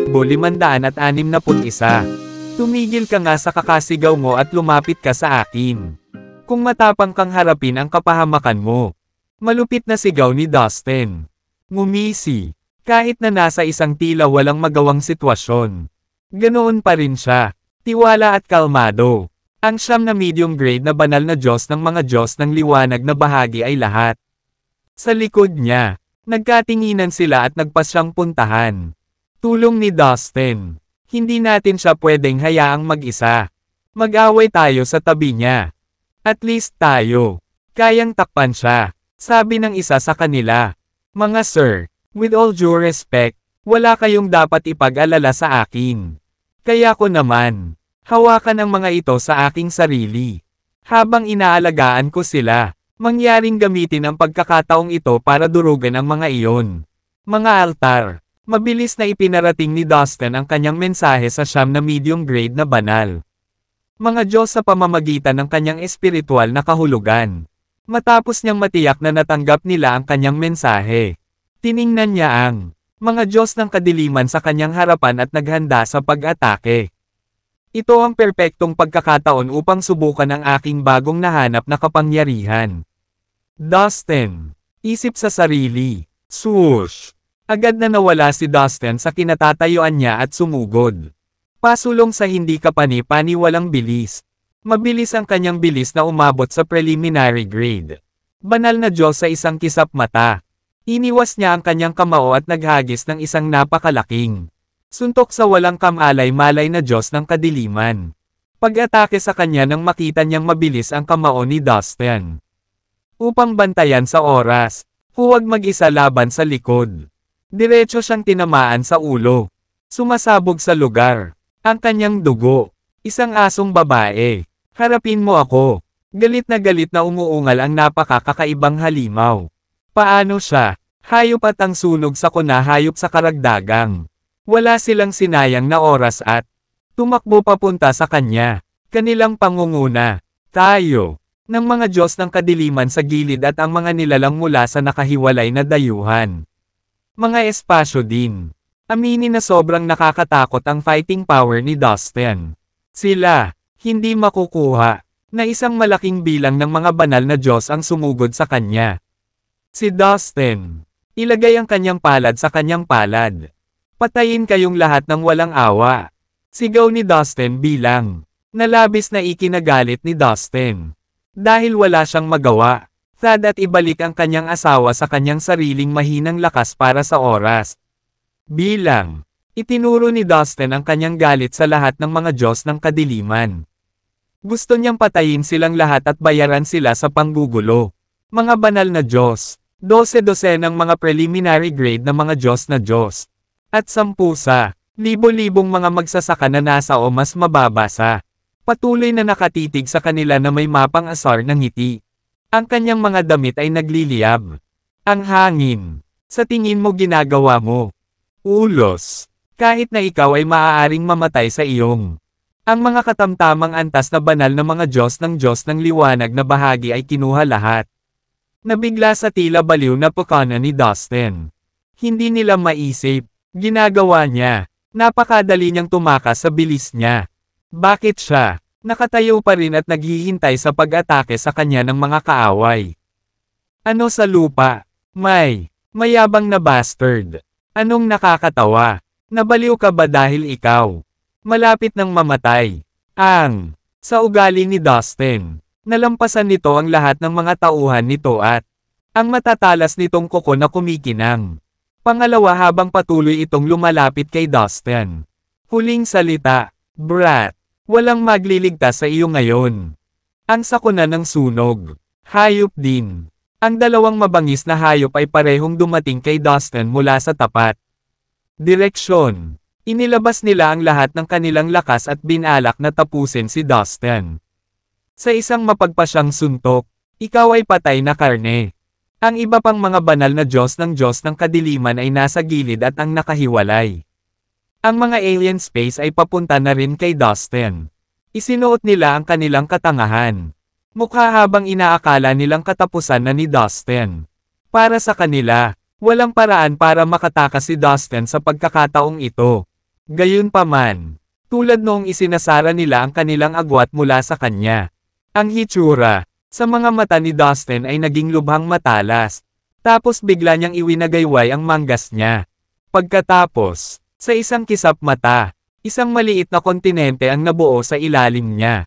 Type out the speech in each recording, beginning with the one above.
561. Tumigil ka nga sa kakasigaw mo at lumapit ka sa akin. Kung matapang kang harapin ang kapahamakan mo. Malupit na sigaw ni Dustin. Ngumisi. Kahit na nasa isang tila walang magawang sitwasyon. Ganoon pa rin siya. Tiwala at kalmado. Ang siyam na medium grade na banal na Diyos ng mga Diyos ng liwanag na bahagi ay lahat. Sa likod niya, nagkatinginan sila at nagpasyang puntahan. Tulong ni Dustin. Hindi natin siya pwedeng hayaang mag-isa. Mag-away tayo sa tabi niya. At least tayo. Kayang takpan siya. Sabi ng isa sa kanila. Mga sir, with all due respect, wala kayong dapat ipag-alala sa akin. Kaya ko naman, hawakan ang mga ito sa aking sarili. Habang inaalagaan ko sila, mangyaring gamitin ang pagkakataong ito para durugan ang mga iyon. Mga altar, mabilis na ipinarating ni Dustin ang kanyang mensahe sa siyam na medium grade na banal. Mga Diyos sa pamamagitan ng kanyang espiritual na kahulugan. Matapos niyang matiyak na natanggap nila ang kanyang mensahe, tiningnan niya ang mga Diyos ng kadiliman sa kanyang harapan at naghanda sa pag-atake. Ito ang perpektong pagkakataon upang subukan ang aking bagong nahanap na kapangyarihan. Dustin. Isip sa sarili. Swoosh. Agad na nawala si Dustin sa kinatatayuan niya at sumugod. Pasulong sa hindi kapani-paniwalang bilis. Mabilis ang kanyang bilis na umabot sa preliminary grade. Banal na Diyos sa isang kisap mata. Iniwas niya ang kanyang kamao at naghagis ng isang napakalaking suntok sa walang kamalay-malay na Diyos ng kadiliman. Pag-atake sa kanya nang makita niyang mabilis ang kamao ni Dustin. Upang bantayan sa oras, huwag mag-isa laban sa likod. Diretso siyang tinamaan sa ulo. Sumasabog sa lugar. Ang kanyang dugo. Isang asong babae. Harapin mo ako. Galit na umuungal ang napakakakaibang halimaw. Paano siya? Hayop at ang sunog sa kuna hayop sa karagdagang. Wala silang sinayang na oras at tumakbo papunta sa kanya. Kanilang pangunguna. Tayo. Ng mga Diyos ng kadiliman sa gilid at ang mga nilalang mula sa nakahiwalay na dayuhan. Mga espasyo din. Aminin na sobrang nakakatakot ang fighting power ni Dustin. Sila, hindi makukuha, na isang malaking bilang ng mga banal na Diyos ang sumugod sa kanya. Si Dustin, ilagay ang kanyang palad sa kanyang palad. Patayin kayong lahat ng walang awa. Sigaw ni Dustin bilang, nalabis na ikinagalit ni Dustin. Dahil wala siyang magawa, sad at ibalik ang kanyang asawa sa kanyang sariling mahinang lakas para sa oras. Bilang, itinuro ni Dustin ang kanyang galit sa lahat ng mga Diyos ng kadiliman. Gusto niyang patayin silang lahat at bayaran sila sa panggugulo. Mga banal na Diyos, 12 ng mga preliminary grade na mga Diyos na Diyos. At 10 sa, libo-libong mga magsasaka na nasa o mas mababa sa. Patuloy na nakatitig sa kanila na may mapang asar ng ngiti. Ang kanyang mga damit ay nagliliyab. Ang hangin, sa tingin mo ginagawa mo. Ulos. Kahit na ikaw ay maaaring mamatay sa iyong. Ang mga katamtamang antas na banal na mga Diyos ng liwanag na bahagi ay kinuha lahat. Nabigla sa tila baliw na pukana ni Dustin. Hindi nila maisip. Ginagawa niya. Napakadali niyang tumakas sa bilis niya. Bakit siya? Nakatayo pa rin at naghihintay sa pag-atake sa kanya ng mga kaaway. Ano sa lupa? Mayabang na bastard. Anong nakakatawa? Nabaliw ka ba dahil ikaw? Malapit nang mamatay. Sa ugali ni Dustin, nalampasan nito ang lahat ng mga tauhan nito at ang matatalas nitong kuko na kumikinang. Pangalawa habang patuloy itong lumalapit kay Dustin. Huling salita, brat, walang magliligtas sa iyo ngayon. Ang sakuna ng sunog. Hayop din. Ang dalawang mabangis na hayop ay parehong dumating kay Dustin mula sa tapat. Direksyon. Inilabas nila ang lahat ng kanilang lakas at binalak na tapusin si Dustin. Sa isang mapagpasyang suntok, ikaw ay patay na karne. Ang iba pang mga banal na Diyos ng kadiliman ay nasa gilid at ang nakahiwalay. Ang mga alien space ay papunta na rin kay Dustin. Isinuot nila ang kanilang katangahan. Mukha habang inaakala nilang katapusan na ni Dustin. Para sa kanila, walang paraan para makatakas si Dustin sa pagkakataong ito. Gayunpaman, tulad noong isinasara nila ang kanilang agwat mula sa kanya. Ang hitsura sa mga mata ni Dustin ay naging lubhang matalas. Tapos bigla niyang iwinagayway ang manggas niya. Pagkatapos, sa isang kisap mata, isang maliit na kontinente ang nabuo sa ilalim niya.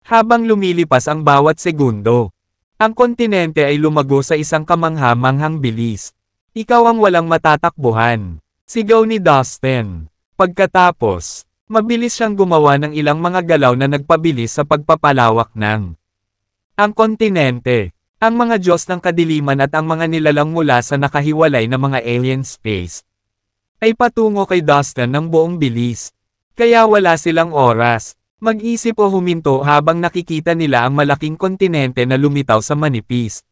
Habang lumilipas ang bawat segundo, ang kontinente ay lumago sa isang kamangha-manghang bilis. Ikaw ang walang matatakbuhan, sigaw ni Dustin. Pagkatapos, mabilis siyang gumawa ng ilang mga galaw na nagpabilis sa pagpapalawak ng ang kontinente. Ang mga Diyos ng kadiliman at ang mga nilalang mula sa nakahiwalay na mga alien space ay patungo kay Dustin ng buong bilis. Kaya wala silang oras mag-isip o huminto habang nakikita nila ang malaking kontinente na lumitaw sa manipis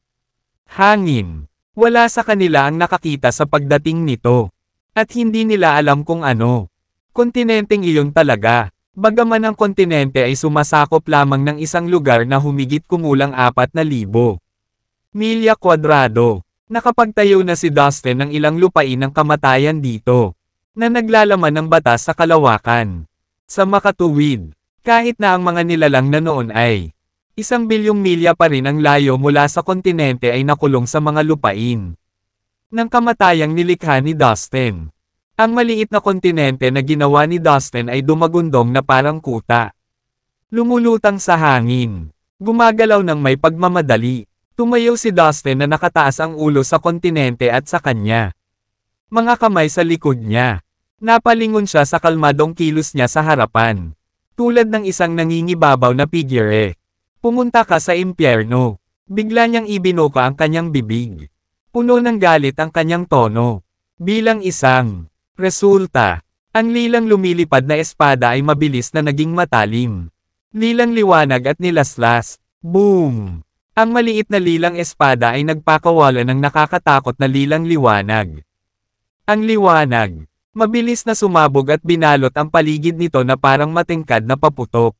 hangin. Wala sa kanila ang nakakita sa pagdating nito. At hindi nila alam kung ano kontinenteng iyon talaga. Bagaman ang kontinente ay sumasakop lamang ng isang lugar na humigit kumulang 4,000 milya kwadrado. Nakapagtayo na si Dustin ng ilang lupain ng kamatayan dito, na naglalaman ng batas sa kalawakan. Sa makatuwid, kahit na ang mga nilalang na noon ay 1,000,000,000 milya pa rin ang layo mula sa kontinente ay nakulong sa mga lupain ng kamatayang nilikha ni Dustin. Ang maliit na kontinente na ginawa ni Dustin ay dumagundong na parang kuta. Lumulutang sa hangin. Gumagalaw ng may pagmamadali. Tumayo si Dustin na nakataas ang ulo sa kontinente at sa kanya. Mga kamay sa likod niya. Napalingon siya sa kalmadong kilos niya sa harapan. Tulad ng isang nangingibabaw na figure. Pumunta ka sa impyerno. Bigla niyang ibinuka ang kanyang bibig. Puno ng galit ang kanyang tono. Bilang isang resulta, ang lilang lumilipad na espada ay mabilis na naging matalim. Lilang liwanag at nilaslas. Boom! Ang maliit na lilang espada ay nagpakawala ng nakakatakot na lilang liwanag. Ang liwanag, mabilis na sumabog at binalot ang paligid nito na parang matingkad na paputok.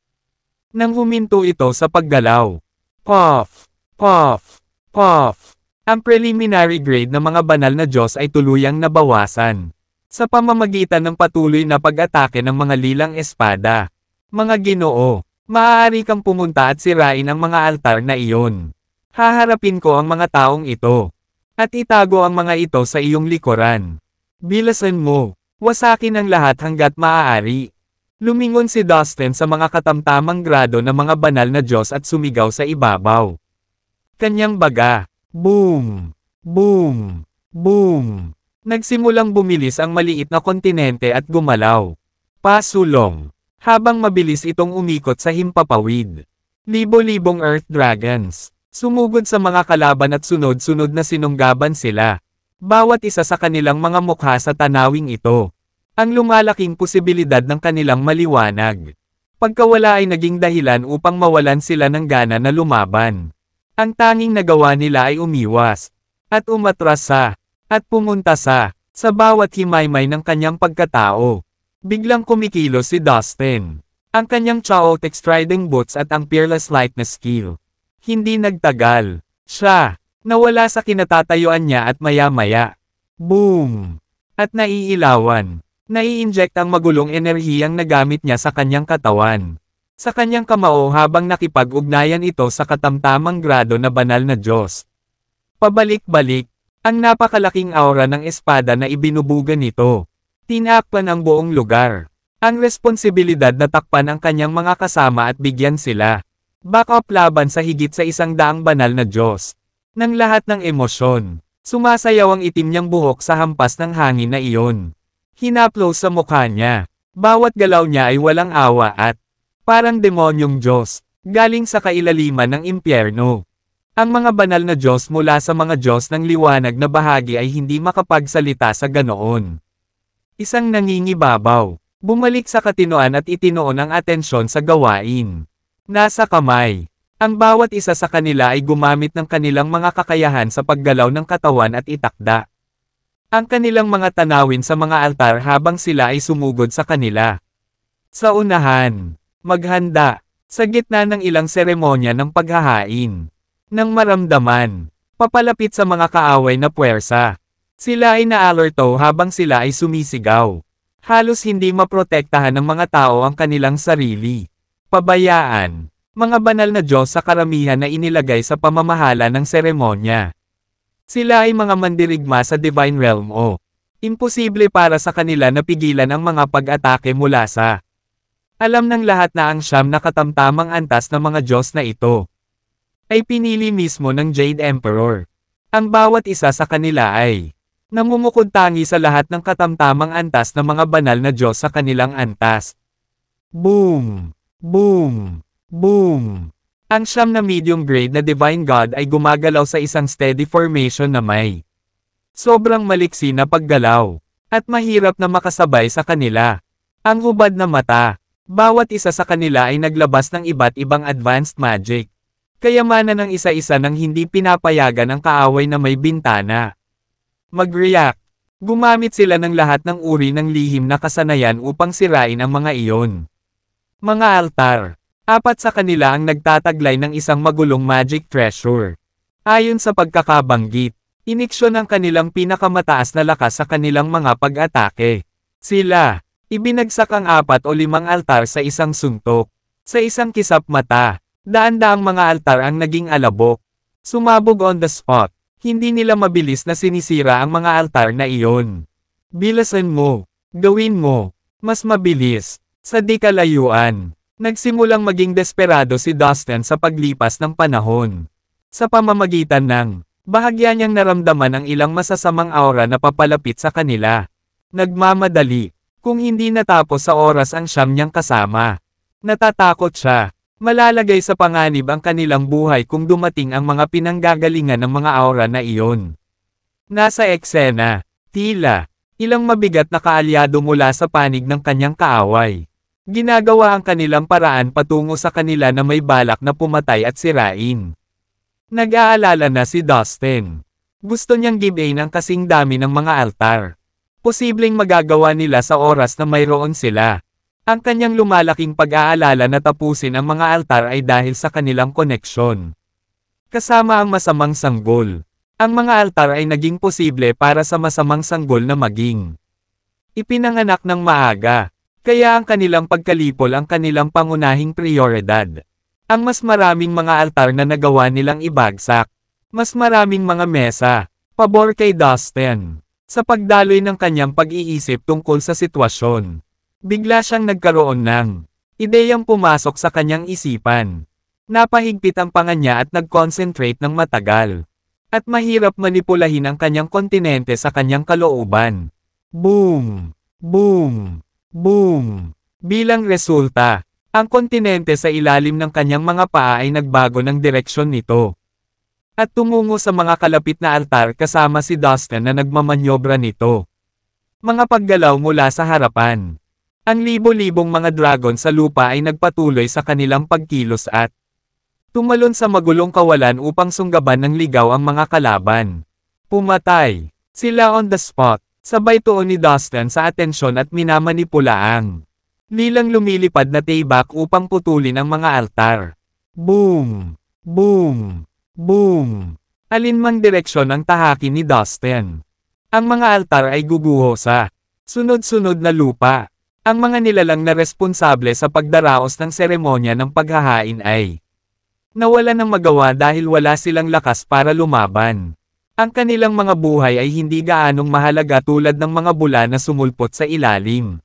Nang huminto ito sa paggalaw. Puff! Puff! Puff! Ang preliminary grade ng mga banal na Diyos ay tuluyang nabawasan. Sa pamamagitan ng patuloy na pag-atake ng mga lilang espada. Mga Ginoo, maaari kang pumunta at sirain ang mga altar na iyon. Haharapin ko ang mga taong ito. At itago ang mga ito sa iyong likuran. Bilasan mo, wasakin ang lahat hanggat maaari. Lumingon si Dustin sa mga katamtamang grado ng mga banal na Diyos at sumigaw sa ibabaw. Kanyang baga. Boom! Boom! Boom! Nagsimulang bumilis ang maliit na kontinente at gumalaw. Pasulong. Habang mabilis itong umikot sa himpapawid. Libo-libong Earth Dragons. Sumugod sa mga kalaban at sunod-sunod na sinunggaban sila. Bawat isa sa kanilang mga mukha sa tanawing ito. Ang lumalaking posibilidad ng kanilang maliwanag. Pagkawala ay naging dahilan upang mawalan sila ng gana na lumaban. Ang tanging nagawa nila ay umiwas. At umatras at pumunta sa bawat himaymay ng kanyang pagkatao. Biglang kumikilos si Dustin. Ang kanyang chaotic striding boots at ang fearless lightness skill. Hindi nagtagal. Siya, nawala sa kinatatayuan niya at maya-maya. Boom! At naiilawan. Nai-inject ang magulong enerhiyang nagamit niya sa kanyang katawan. Sa kanyang kamao habang nakipag-ugnayan ito sa katamtamang grado na banal na Diyos. Pabalik-balik, ang napakalaking aura ng espada na ibinubugan nito. Tinakpan ang buong lugar. Ang responsibilidad na takpan ang kanyang mga kasama at bigyan sila. Backup laban sa higit sa 100 banal na Diyos. Nang lahat ng emosyon, sumasayaw ang itim niyang buhok sa hampas ng hangin na iyon. Hinaplos sa mukha niya. Bawat galaw niya ay walang awa at parang demonyong Diyos, galing sa kailaliman ng impyerno. Ang mga banal na Diyos mula sa mga Diyos ng liwanag na bahagi ay hindi makapagsalita sa ganoon. Isang nangingibabaw, bumalik sa katinoan at itinoon ang atensyon sa gawain. Nasa kamay. Ang bawat isa sa kanila ay gumamit ng kanilang mga kakayahan sa paggalaw ng katawan at itakda ang kanilang mga tanawin sa mga altar habang sila ay sumugod sa kanila. Sa unahan, maghanda, sa gitna ng ilang seremonya ng paghahain. Nang maramdaman papalapit sa mga kaaway na puwersa. Sila ay naalerto habang sila ay sumisigaw. Halos hindi maprotektahan ng mga tao ang kanilang sarili. Pabayaan. Mga banal na Diyos sa karamihan na inilagay sa pamamahala ng seremonya. Sila ay mga mandirigma sa Divine Realm o imposible para sa kanila na pigilan ang mga pag-atake mula sa alam ng lahat na ang siyam na katamtamang antas ng mga Diyos na ito ay pinili mismo ng Jade Emperor. Ang bawat isa sa kanila ay namumukod tangi sa lahat ng katamtamang antas ng mga banal na Diyos sa kanilang antas. Boom! Boom! Boom! Ang siyam na medium grade na Divine God ay gumagalaw sa isang steady formation na may sobrang maliksi na paggalaw, at mahirap na makasabay sa kanila. Ang hubad na mata, bawat isa sa kanila ay naglabas ng iba't ibang advanced magic. Kayamanan ng isa-isa nang hindi pinapayagan ang kaaway na may bintana mag-react. Gumamit sila ng lahat ng uri ng lihim na kasanayan upang sirain ang mga iyon. Mga altar. 4 sa kanila ang nagtataglay ng isang magulong magic treasure. Ayon sa pagkakabanggit, iniksyon ang kanilang pinakamataas na lakas sa kanilang mga pag-atake. Sila, ibinagsak ang 4 o 5 altar sa isang suntok. Sa isang kisap mata, daan-daang mga altar ang naging alabok. Sumabog on the spot. Hindi nila mabilis na sinisira ang mga altar na iyon. Bilasan mo. Gawin mo. Mas mabilis. Sa di kalayuan. Nagsimulang maging desperado si Dustin sa paglipas ng panahon. Sa pamamagitan ng bahagya niyang naramdaman ang ilang masasamang aura na papalapit sa kanila. Nagmamadali. Kung hindi natapos sa oras ang siyam niyang kasama. Natatakot siya. Malalagay sa panganib ang kanilang buhay kung dumating ang mga pinanggagalingan ng mga aura na iyon. Nasa eksena, tila, ilang mabigat na kaalyado mula sa panig ng kanyang kaaway. Ginagawa ang kanilang paraan patungo sa kanila na may balak na pumatay at sirain. Nag-aalala na si Dustin. Gusto niyang gibain ang kasing dami ng mga altar. Posibleng magagawa nila sa oras na mayroon sila. Ang kanyang lumalaking pag-aalala na tapusin ang mga altar ay dahil sa kanilang koneksyon. Kasama ang masamang sanggol. Ang mga altar ay naging posible para sa masamang sanggol na maging ipinanganak ng maaga. Kaya ang kanilang pagkalipol ang kanilang pangunahing prioridad. Ang mas maraming mga altar na nagawa nilang ibagsak. Mas maraming mga mesa. Pabor kay Dustin. Sa pagdaloy ng kanyang pag-iisip tungkol sa sitwasyon. Bigla siyang nagkaroon ng ideyang pumasok sa kanyang isipan. Napahigpit ang panga niya at nag-concentrate ng matagal. At mahirap manipulahin ang kanyang kontinente sa kanyang kalooban. Boom! Boom! Boom! Bilang resulta, ang kontinente sa ilalim ng kanyang mga paa ay nagbago ng direksyon nito. At tumungo sa mga kalapit na altar kasama si Dustin na nagmamanyobra nito. Mga paggalaw mula sa harapan. Ang libo-libong mga dragon sa lupa ay nagpatuloy sa kanilang pagkilos at tumalon sa magulong kawalan upang sunggaban ng ligaw ang mga kalaban. Pumatay sila on the spot, sabay tuon ni Dustin sa atensyon at minamanipula ang nilang lumilipad na taybak upang putulin ang mga altar. Boom! Boom! Boom! Alinmang direksyon ang tahakin ni Dustin. Ang mga altar ay guguho sa sunod-sunod na lupa. Ang mga nilalang na responsable sa pagdaraos ng seremonya ng paghahain ay nawala ng magawa dahil wala silang lakas para lumaban. Ang kanilang mga buhay ay hindi gaanong mahalaga tulad ng mga bula na sumulpot sa ilalim.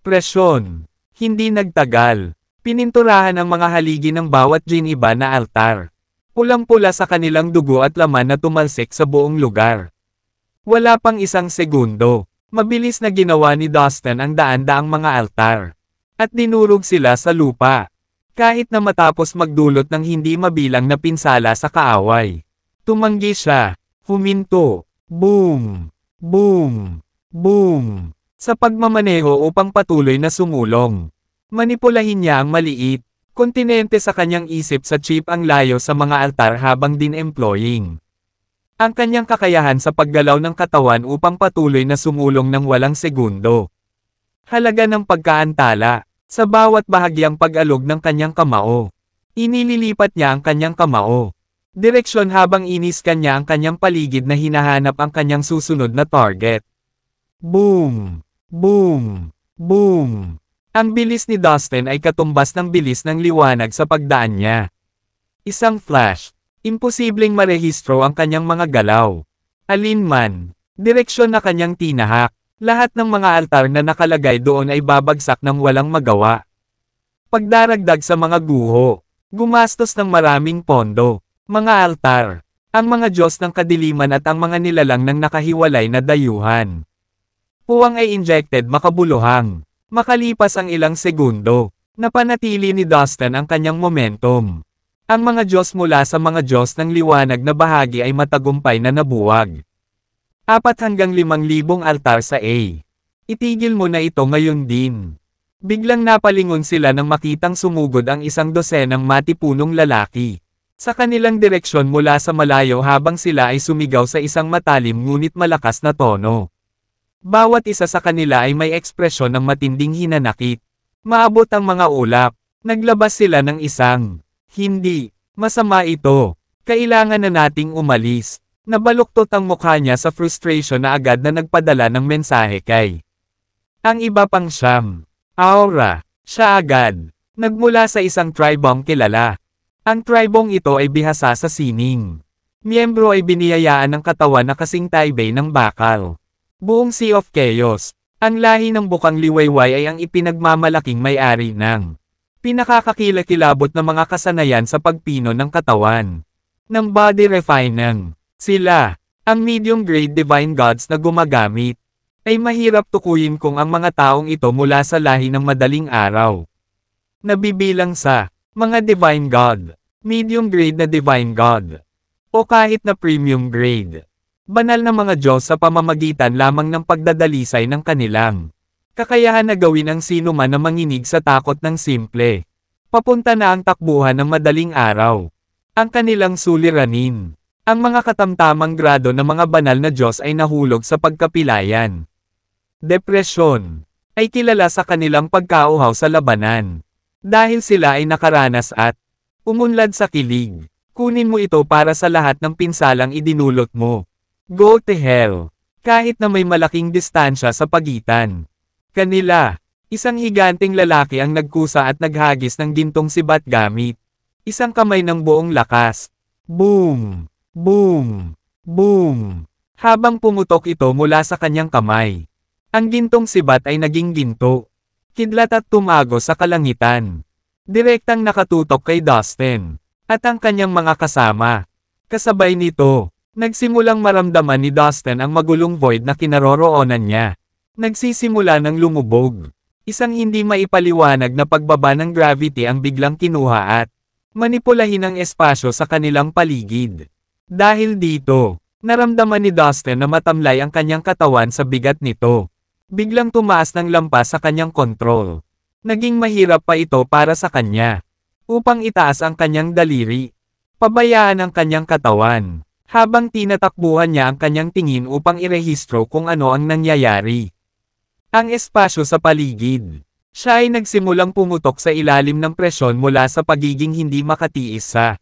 Presyon. Hindi nagtagal. Pininturahan ang mga haligi ng bawat giniba na altar. Pulang-pula sa kanilang dugo at laman na tumalsik sa buong lugar. Wala pang isang segundo. Mabilis na ginawa ni Dustin ang daan-daang mga altar. At dinurog sila sa lupa. Kahit na matapos magdulot ng hindi mabilang na pinsala sa kaaway. Tumanggi siya. Huminto. Boom! Boom! Boom! Sa pagmamaneho upang patuloy na sumulong. Manipulahin niya ang maliit. Kontinente sa kanyang isip sa chip ang layo sa mga altar habang din-employing. Ang kanyang kakayahan sa paggalaw ng katawan upang patuloy na sumulong ng walang segundo. Halaga ng pagkaantala. Sa bawat bahagyang pag-alog ng kanyang kamao. Inililipat niya ang kanyang kamao. direksyon habang inis kanya ang kanyang paligid na hinahanap ang kanyang susunod na target. Boom! Boom! Boom! Ang bilis ni Dustin ay katumbas ng bilis ng liwanag sa pagdaan niya. Isang flash. Imposibleng marehistro ang kanyang mga galaw. Alinman, direksyon na kanyang tinahak. Lahat ng mga altar na nakalagay doon ay babagsak ng walang magawa. Pagdaragdag sa mga guho. Gumastos ng maraming pondo. Mga altar. Ang mga Diyos ng kadiliman at ang mga nilalang ng nakahiwalay na dayuhan. Puwang ay injected makabuluhang. Makalipas ang ilang segundo, napanatili ni Dustin ang kanyang momentum. Ang mga Diyos mula sa mga Diyos ng liwanag na bahagi ay matagumpay na nabuwag. 4 hanggang 5,000 altar sa A. Itigil mo na ito ngayon din. Biglang napalingon sila nang makitang sumugod ang 12 matipunong lalaki. Sa kanilang direksyon mula sa malayo habang sila ay sumigaw sa isang matalim ngunit malakas na tono. Bawat isa sa kanila ay may ekspresyon ng matinding hinanakit. Maabot ang mga ulap. Naglabas sila ng isang, "Hindi, masama ito. Kailangan na nating umalis." Nabaluktot ang mukha niya sa frustration na agad na nagpadala ng mensahe kay ang iba pang siyam. Aura, siya agad. Nagmula sa isang tribong kilala. Ang tribong ito ay bihasa sa sining. Miyembro ay biniyayaan ng katawan na kasing taibay ng bakal. Buong Sea of Chaos. Ang lahi ng bukang liwayway ay ang ipinagmamalaking may-ari ng pinakakakilakilabot na mga kasanayan sa pagpino ng katawan. Ng body refining. Sila, ang medium-grade divine gods na gumagamit. Ay mahirap tukuyin kung ang mga taong ito mula sa lahi ng madaling araw. Nabibilang sa mga divine god, medium-grade na divine god, o kahit na premium grade. Banal na mga Diyos sa pamamagitan lamang ng pagdadalisay ng kanilang kakayahan na gawin ang sino man na manginig sa takot ng simple. Papunta na ang takbuhan ng madaling araw. Ang kanilang suliranin. Ang mga katamtamang grado ng mga banal na Diyos ay nahulog sa pagkapilayan. Depresyon. Ay kilala sa kanilang pagkauhaw sa labanan. Dahil sila ay nakaranas at umunlad sa kilig. Kunin mo ito para sa lahat ng pinsalang idinulot mo. Go to hell. Kahit na may malaking distansya sa pagitan. Kanila, isang higanteng lalaki ang nagkusa at naghagis ng gintong sibat gamit isang kamay ng buong lakas. Boom! Boom! Boom! Habang pumutok ito mula sa kanyang kamay. Ang gintong sibat ay naging ginto. Kidlat at tumago sa kalangitan. Direktang nakatutok kay Dustin. At ang kanyang mga kasama. Kasabay nito, nagsimulang maramdaman ni Dustin ang magulong void na kinaroroonan niya. Nagsisimula ng lumubog. Isang hindi maipaliwanag na pagbaba ng gravity ang biglang kinuha at manipulahin ang espasyo sa kanilang paligid. Dahil dito, naramdaman ni Dustin na matamlay ang kanyang katawan sa bigat nito. Biglang tumaas ng lampas sa kanyang kontrol. Naging mahirap pa ito para sa kanya. Upang itaas ang kanyang daliri. Pabayaan ang kanyang katawan. Habang tinatakbuhan niya ang kanyang tingin upang irehistro kung ano ang nangyayari. Ang espasyo sa paligid. Siya ay nagsimulang pumutok sa ilalim ng presyon mula sa pagiging hindi makatiis sa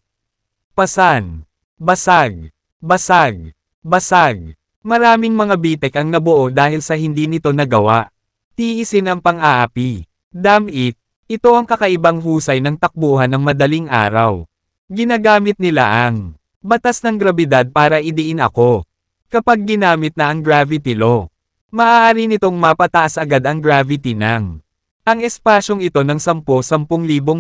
pasan. Basag, basag, basag. Maraming mga bitek ang nabuo dahil sa hindi nito nagawa. Tiisin ang pang-aapi. Damn it, ito ang kakaibang husay ng takbuhan ng madaling araw. Ginagamit nila ang batas ng grabidad para idiin ako. Kapag ginamit na ang gravity law, maaari nitong mapataas agad ang gravity ng ang espasyong ito ng 10,000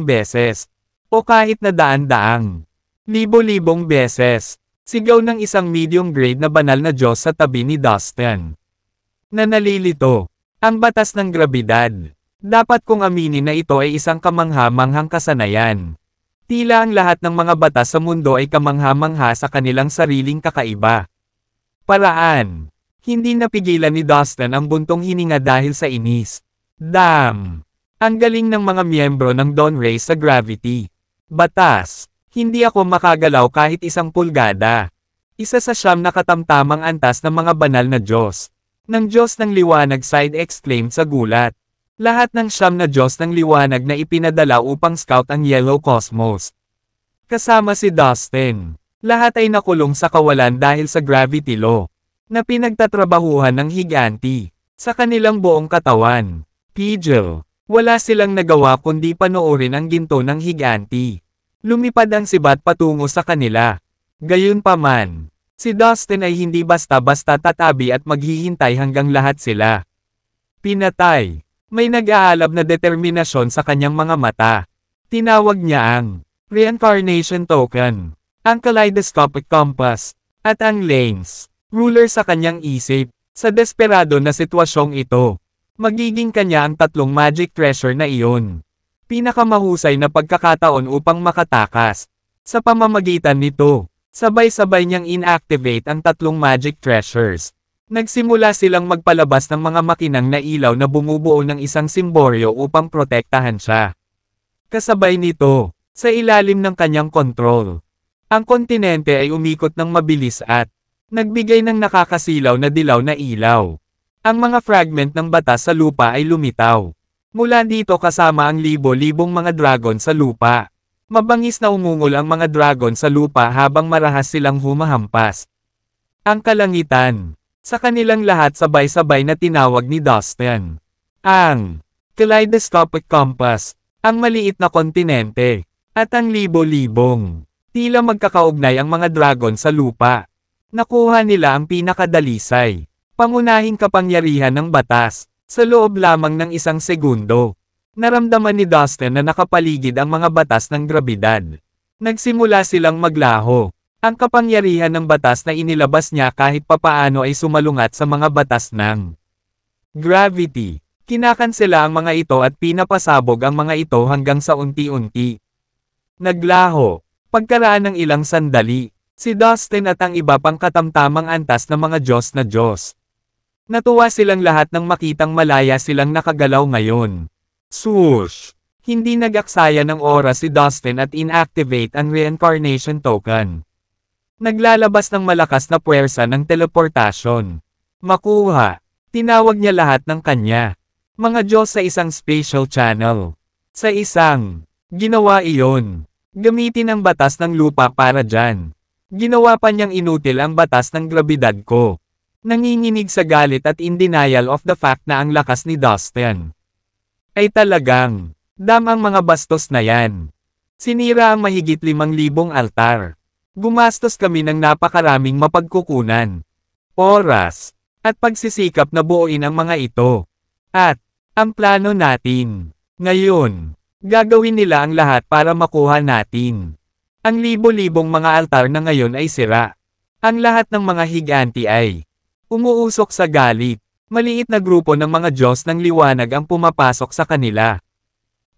beses. O kahit na daan-daang libo-libong beses. Sigaw ng isang medium-grade na banal na Diyos sa tabi ni Dustin. Nanalilito. Ang batas ng grabidad. Dapat kong aminin na ito ay isang kamangha-manghang kasanayan. Tila ang lahat ng mga batas sa mundo ay kamangha-mangha sa kanilang sariling kakaiba. Paraan. Hindi napigilan ni Dustin ang buntong hininga dahil sa inis. Damn! Ang galing ng mga miyembro ng Dawn Race sa gravity. Batas. Hindi ako makagalaw kahit 1 pulgada. Isa sa 9 na katamtamang antas ng mga banal na Diyos. Ng Diyos ng liwanag side exclaimed sa gulat. Lahat ng 9 na Diyos ng liwanag na ipinadala upang scout ang Yellow Cosmos. Kasama si Dustin. Lahat ay nakulong sa kawalan dahil sa gravity law, na pinagtatrabahuhan ng higanti, sa kanilang buong katawan. Pidgeot, wala silang nagawa kundi panoorin ang ginto ng higanti. Lumipad ang sibat patungo sa kanila. Gayunpaman, si Dustin ay hindi basta-basta tatabi at maghihintay hanggang lahat sila pinatay. May nag-aalab na determinasyon sa kanyang mga mata. Tinawag niya ang reincarnation token, ang kaleidoscopic compass, at ang lens ruler sa kanyang isip. Sa desperado na sitwasyong ito, magiging kanya ang tatlong magic treasure na iyon. Pinakamahusay na pagkakataon upang makatakas. Sa pamamagitan nito, sabay-sabay niyang inactivate ang tatlong magic treasures. Nagsimula silang magpalabas ng mga makinang na ilaw na bumubuo ng isang simboryo upang protektahan siya. Kasabay nito, sa ilalim ng kanyang kontrol, ang kontinente ay umikot ng mabilis at nagbigay ng nakakasilaw na dilaw na ilaw. Ang mga fragment ng batas sa lupa ay lumitaw. Mula dito kasama ang libo-libong mga dragon sa lupa. Mabangis na umungol ang mga dragon sa lupa habang marahas silang humahampas. Ang kalangitan. Sa kanilang lahat sabay-sabay na tinawag ni Dustin ang kaleidoscopic compass, ang maliit na kontinente, at ang libo-libong. Tila magkakaugnay ang mga dragon sa lupa. Nakuha nila ang pinakadalisay, pangunahing kapangyarihan ng batas, sa loob lamang ng isang segundo. Naramdaman ni Dustin na nakapaligid ang mga batas ng grabidad. Nagsimula silang maglaho. Ang kapangyarihan ng batas na inilabas niya kahit papaano ay sumalungat sa mga batas ng gravity. Kinakansela ang mga ito at pinapasabog ang mga ito hanggang sa unti-unti naglaho. Pagkaraan ng ilang sandali, si Dustin at ang iba pang katamtamang antas na mga Diyos na Diyos. Natuwa silang lahat nang makitang malaya silang nakagalaw ngayon. Swoosh! Hindi nag-aksaya ng oras si Dustin at inactivate ang reincarnation token. Naglalabas ng malakas na puwersa ng teleportasyon. Makuha. Tinawag niya lahat ng kanya mga Diyos sa isang spatial channel. Sa isang ginawa iyon. Gamitin ang batas ng lupa para dyan. Ginawa pa niyang inutil ang batas ng grabidad ko. Nanginginig sa galit at in denial of the fact na ang lakas ni Dustin ay talagang ang mga bastos na yan. Sinira ang mahigit 5,000 altar. Gumastos kami ng napakaraming mapagkukunan, oras, at pagsisikap na buuin ang mga ito. At, ang plano natin, ngayon, gagawin nila ang lahat para makuha natin. Ang libo-libong mga altar na ngayon ay sira. Ang lahat ng mga higanti ay umuusok sa galit. Maliit na grupo ng mga Diyos ng liwanag ang pumapasok sa kanila.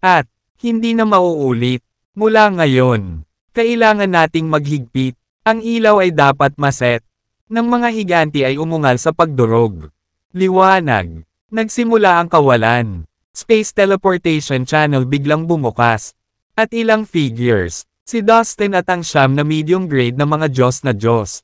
At, hindi na mauulit. Mula ngayon, kailangan nating maghigpit. Ang ilaw ay dapat maset. Nang mga higanti ay umungal sa pagdurog. Liwanag. Nagsimula ang kawalan. Space teleportation channel biglang bumukas. At ilang figures. Si Dustin at ang siyam na medium grade na mga Diyos na Diyos.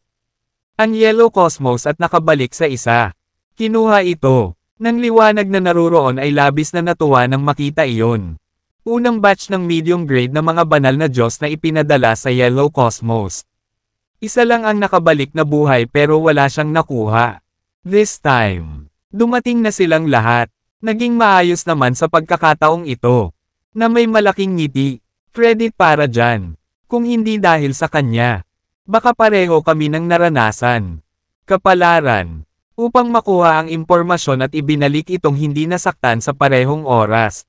Ang Yellow Cosmos at nakabalik sa isa. Kinuha ito. Nang liwanag na naruroon ay labis na natuwa nang makita iyon. Unang batch ng medium grade na mga banal na Diyos na ipinadala sa Yellow Cosmos. Isa lang ang nakabalik na buhay pero wala siyang nakuha. This time, dumating na silang lahat. Naging maayos naman sa pagkakataong ito. Na may malaking ngiti. Credit para dyan. Kung hindi dahil sa kanya. Baka pareho kami ng naranasan. Kapalaran. Upang makuha ang impormasyon at ibinalik itong hindi nasaktan sa parehong oras.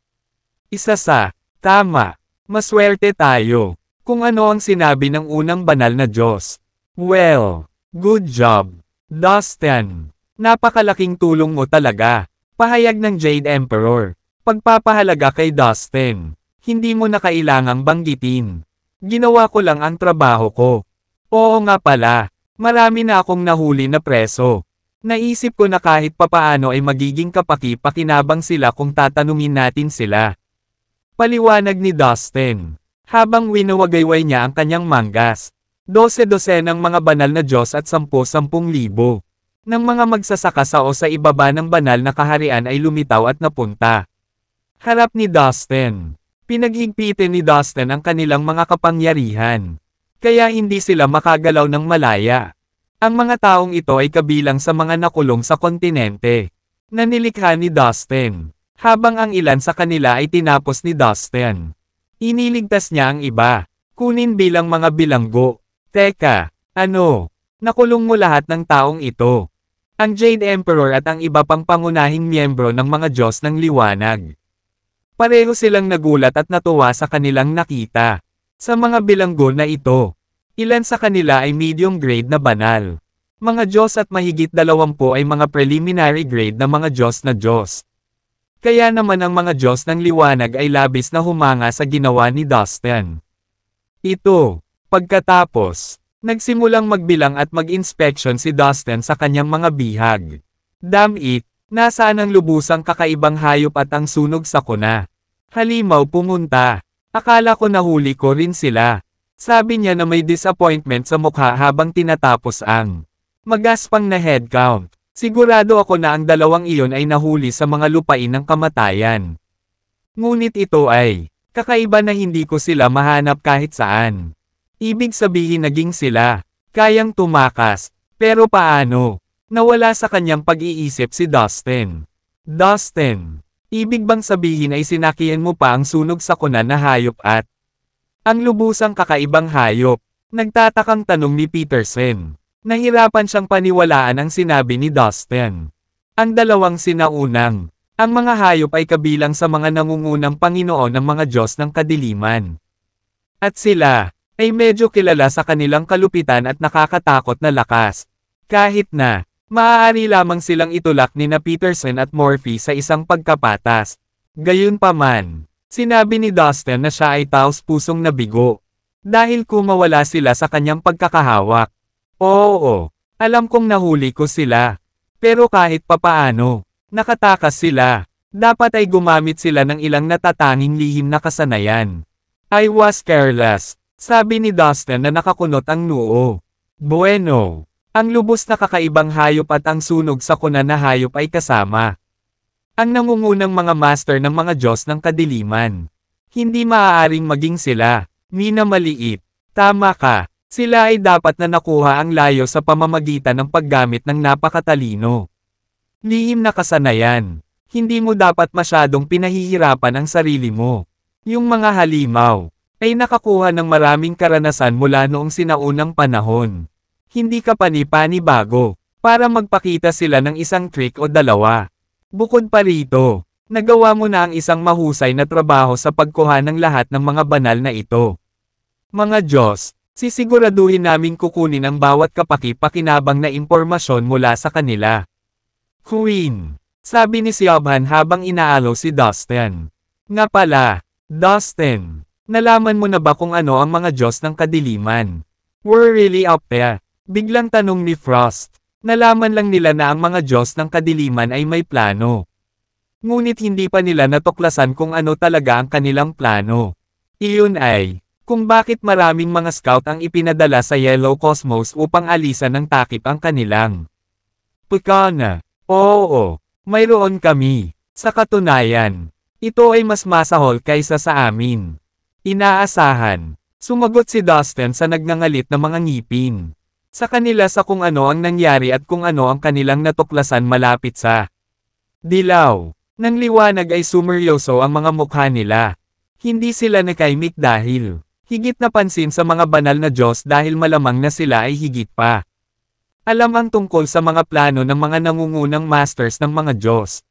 Isa sa, tama, maswerte tayo, kung ano ang sinabi ng unang banal na Diyos. Well, good job, Dustin. Napakalaking tulong mo talaga. Pahayag ng Jade Emperor. Pagpapahalaga kay Dustin. Hindi mo na kailangang banggitin. Ginawa ko lang ang trabaho ko. Oo nga pala, marami na akong nahuli na preso. Naisip ko na kahit papaano ay magiging kapaki-pakinabang sila kung tatanungin natin sila. Paliwanag ni Dustin. Habang winawagayway niya ang kanyang manggas. 12 ng mga banal na Diyos at 10,000 ng mga magsasaka sa o sa ibaba ng banal na kaharian ay lumitaw at napunta. Harap ni Dustin. Pinaghigpitin ni Dustin ang kanilang mga kapangyarihan. kaya hindi sila makagalaw ng malaya. Ang mga taong ito ay kabilang sa mga nakulong sa kontinente na nilikha ni Dustin, habang ang ilan sa kanila ay tinapos ni Dustin. Iniligtas niya ang iba, kunin bilang mga bilanggo. Teka, ano? Nakulong mo lahat ng taong ito. Ang Jade Emperor at ang iba pang pangunahing miyembro ng mga Diyos ng Liwanag. Pareho silang nagulat at natuwa sa kanilang nakita. Sa mga bilanggo na ito, ilan sa kanila ay medium grade na banal. Mga Diyos at mahigit 20 ay mga preliminary grade na mga Diyos na Diyos. Kaya naman ang mga Diyos ng Liwanag ay labis na humanga sa ginawa ni Dustin. Ito, pagkatapos, nagsimulang magbilang at mag-inspection si Dustin sa kanyang mga bihag. Damn it, nasaan ang lubusang kakaibang hayop at ang sunog sa kuna? Halimaw pumunta. Akala ko nahuli ko rin sila. Sabi niya na may disappointment sa mukha habang tinatapos ang magaspang na head count. Sigurado ako na ang dalawang iyon ay nahuli sa mga lupain ng kamatayan. Ngunit ito ay kakaiba na hindi ko sila mahanap kahit saan. Ibig sabihin naging sila, kayang tumakas, pero paano? Nawala sa kanyang pag-iisip si Dustin. Dustin, ibig bang sabihin ay sinakihan mo pa ang sunog sa kuna na hayop at ang lubusang kakaibang hayop? Nagtatakang tanong ni Peterson. Nahirapan siyang paniwalaan ang sinabi ni Dustin. Ang dalawang sinaunang, ang mga hayop ay kabilang sa mga nangungunang Panginoon ng mga Diyos ng kadiliman. At sila ay medyo kilala sa kanilang kalupitan at nakakatakot na lakas. Kahit na, maaari lamang silang itulak ni na Peterson at Morphy sa isang pagkapatas. Gayunpaman, sinabi ni Dustin na siya ay taos-pusong nabigo. Dahil kumawala sila sa kanyang pagkakahawak. Oo, alam kong nahuli ko sila. Pero kahit papaano, nakatakas sila. Dapat ay gumamit sila ng ilang natatanging lihim na kasanayan. I was careless. Sabi ni Dustin na nakakunot ang noo. Bueno, ang lubos na kakaibang hayop at ang sunog sa kuna na hayop ay kasama. Ang nangungunang mga master ng mga Diyos ng kadiliman. Hindi maaaring maging sila, Mina maliit. Tama ka, sila ay dapat na nakuha ang layo sa pamamagitan ng paggamit ng napakatalino. Lihim na kasanayan. Hindi mo dapat masyadong pinahihirapan ang sarili mo. Yung mga halimaw ay nakakuha ng maraming karanasan mula noong sinaunang panahon. Hindi ka pani-bago, para magpakita sila ng isang trick o dalawa. Bukod pa rito, nagawa mo na ang isang mahusay na trabaho sa pagkuha ng lahat ng mga banal na ito. Mga Diyos, sisiguraduhin naming kukunin ang bawat kapaki-pakinabang na impormasyon mula sa kanila. Queen, sabi ni Siobhan habang inaalo si Dustin. Nga pala, Dustin. Nalaman mo na ba kung ano ang mga Diyos ng kadiliman? We're really up there. Biglang tanong ni Frost. Nalaman lang nila na ang mga Diyos ng kadiliman ay may plano. Ngunit hindi pa nila natuklasan kung ano talaga ang kanilang plano. Iyon ay, kung bakit maraming mga scout ang ipinadala sa Yellow Cosmos upang alisan ng takip ang kanilang Pekana. Oo, mayroon kami. Sa katunayan, ito ay mas masahol kaysa sa amin. Inaasahan. Sumagot si Dustin sa nagngangalit na mga ngipin. Sa kanila sa kung ano ang nangyari at kung ano ang kanilang natuklasan malapit sa dilaw. Nang liwanag ay sumeryoso ang mga mukha nila. Hindi sila nakaimik dahil higit na pansin sa mga banal na Diyos dahil malamang na sila ay higit pa. Alam ang tungkol sa mga plano ng mga nangungunang masters ng mga Diyos.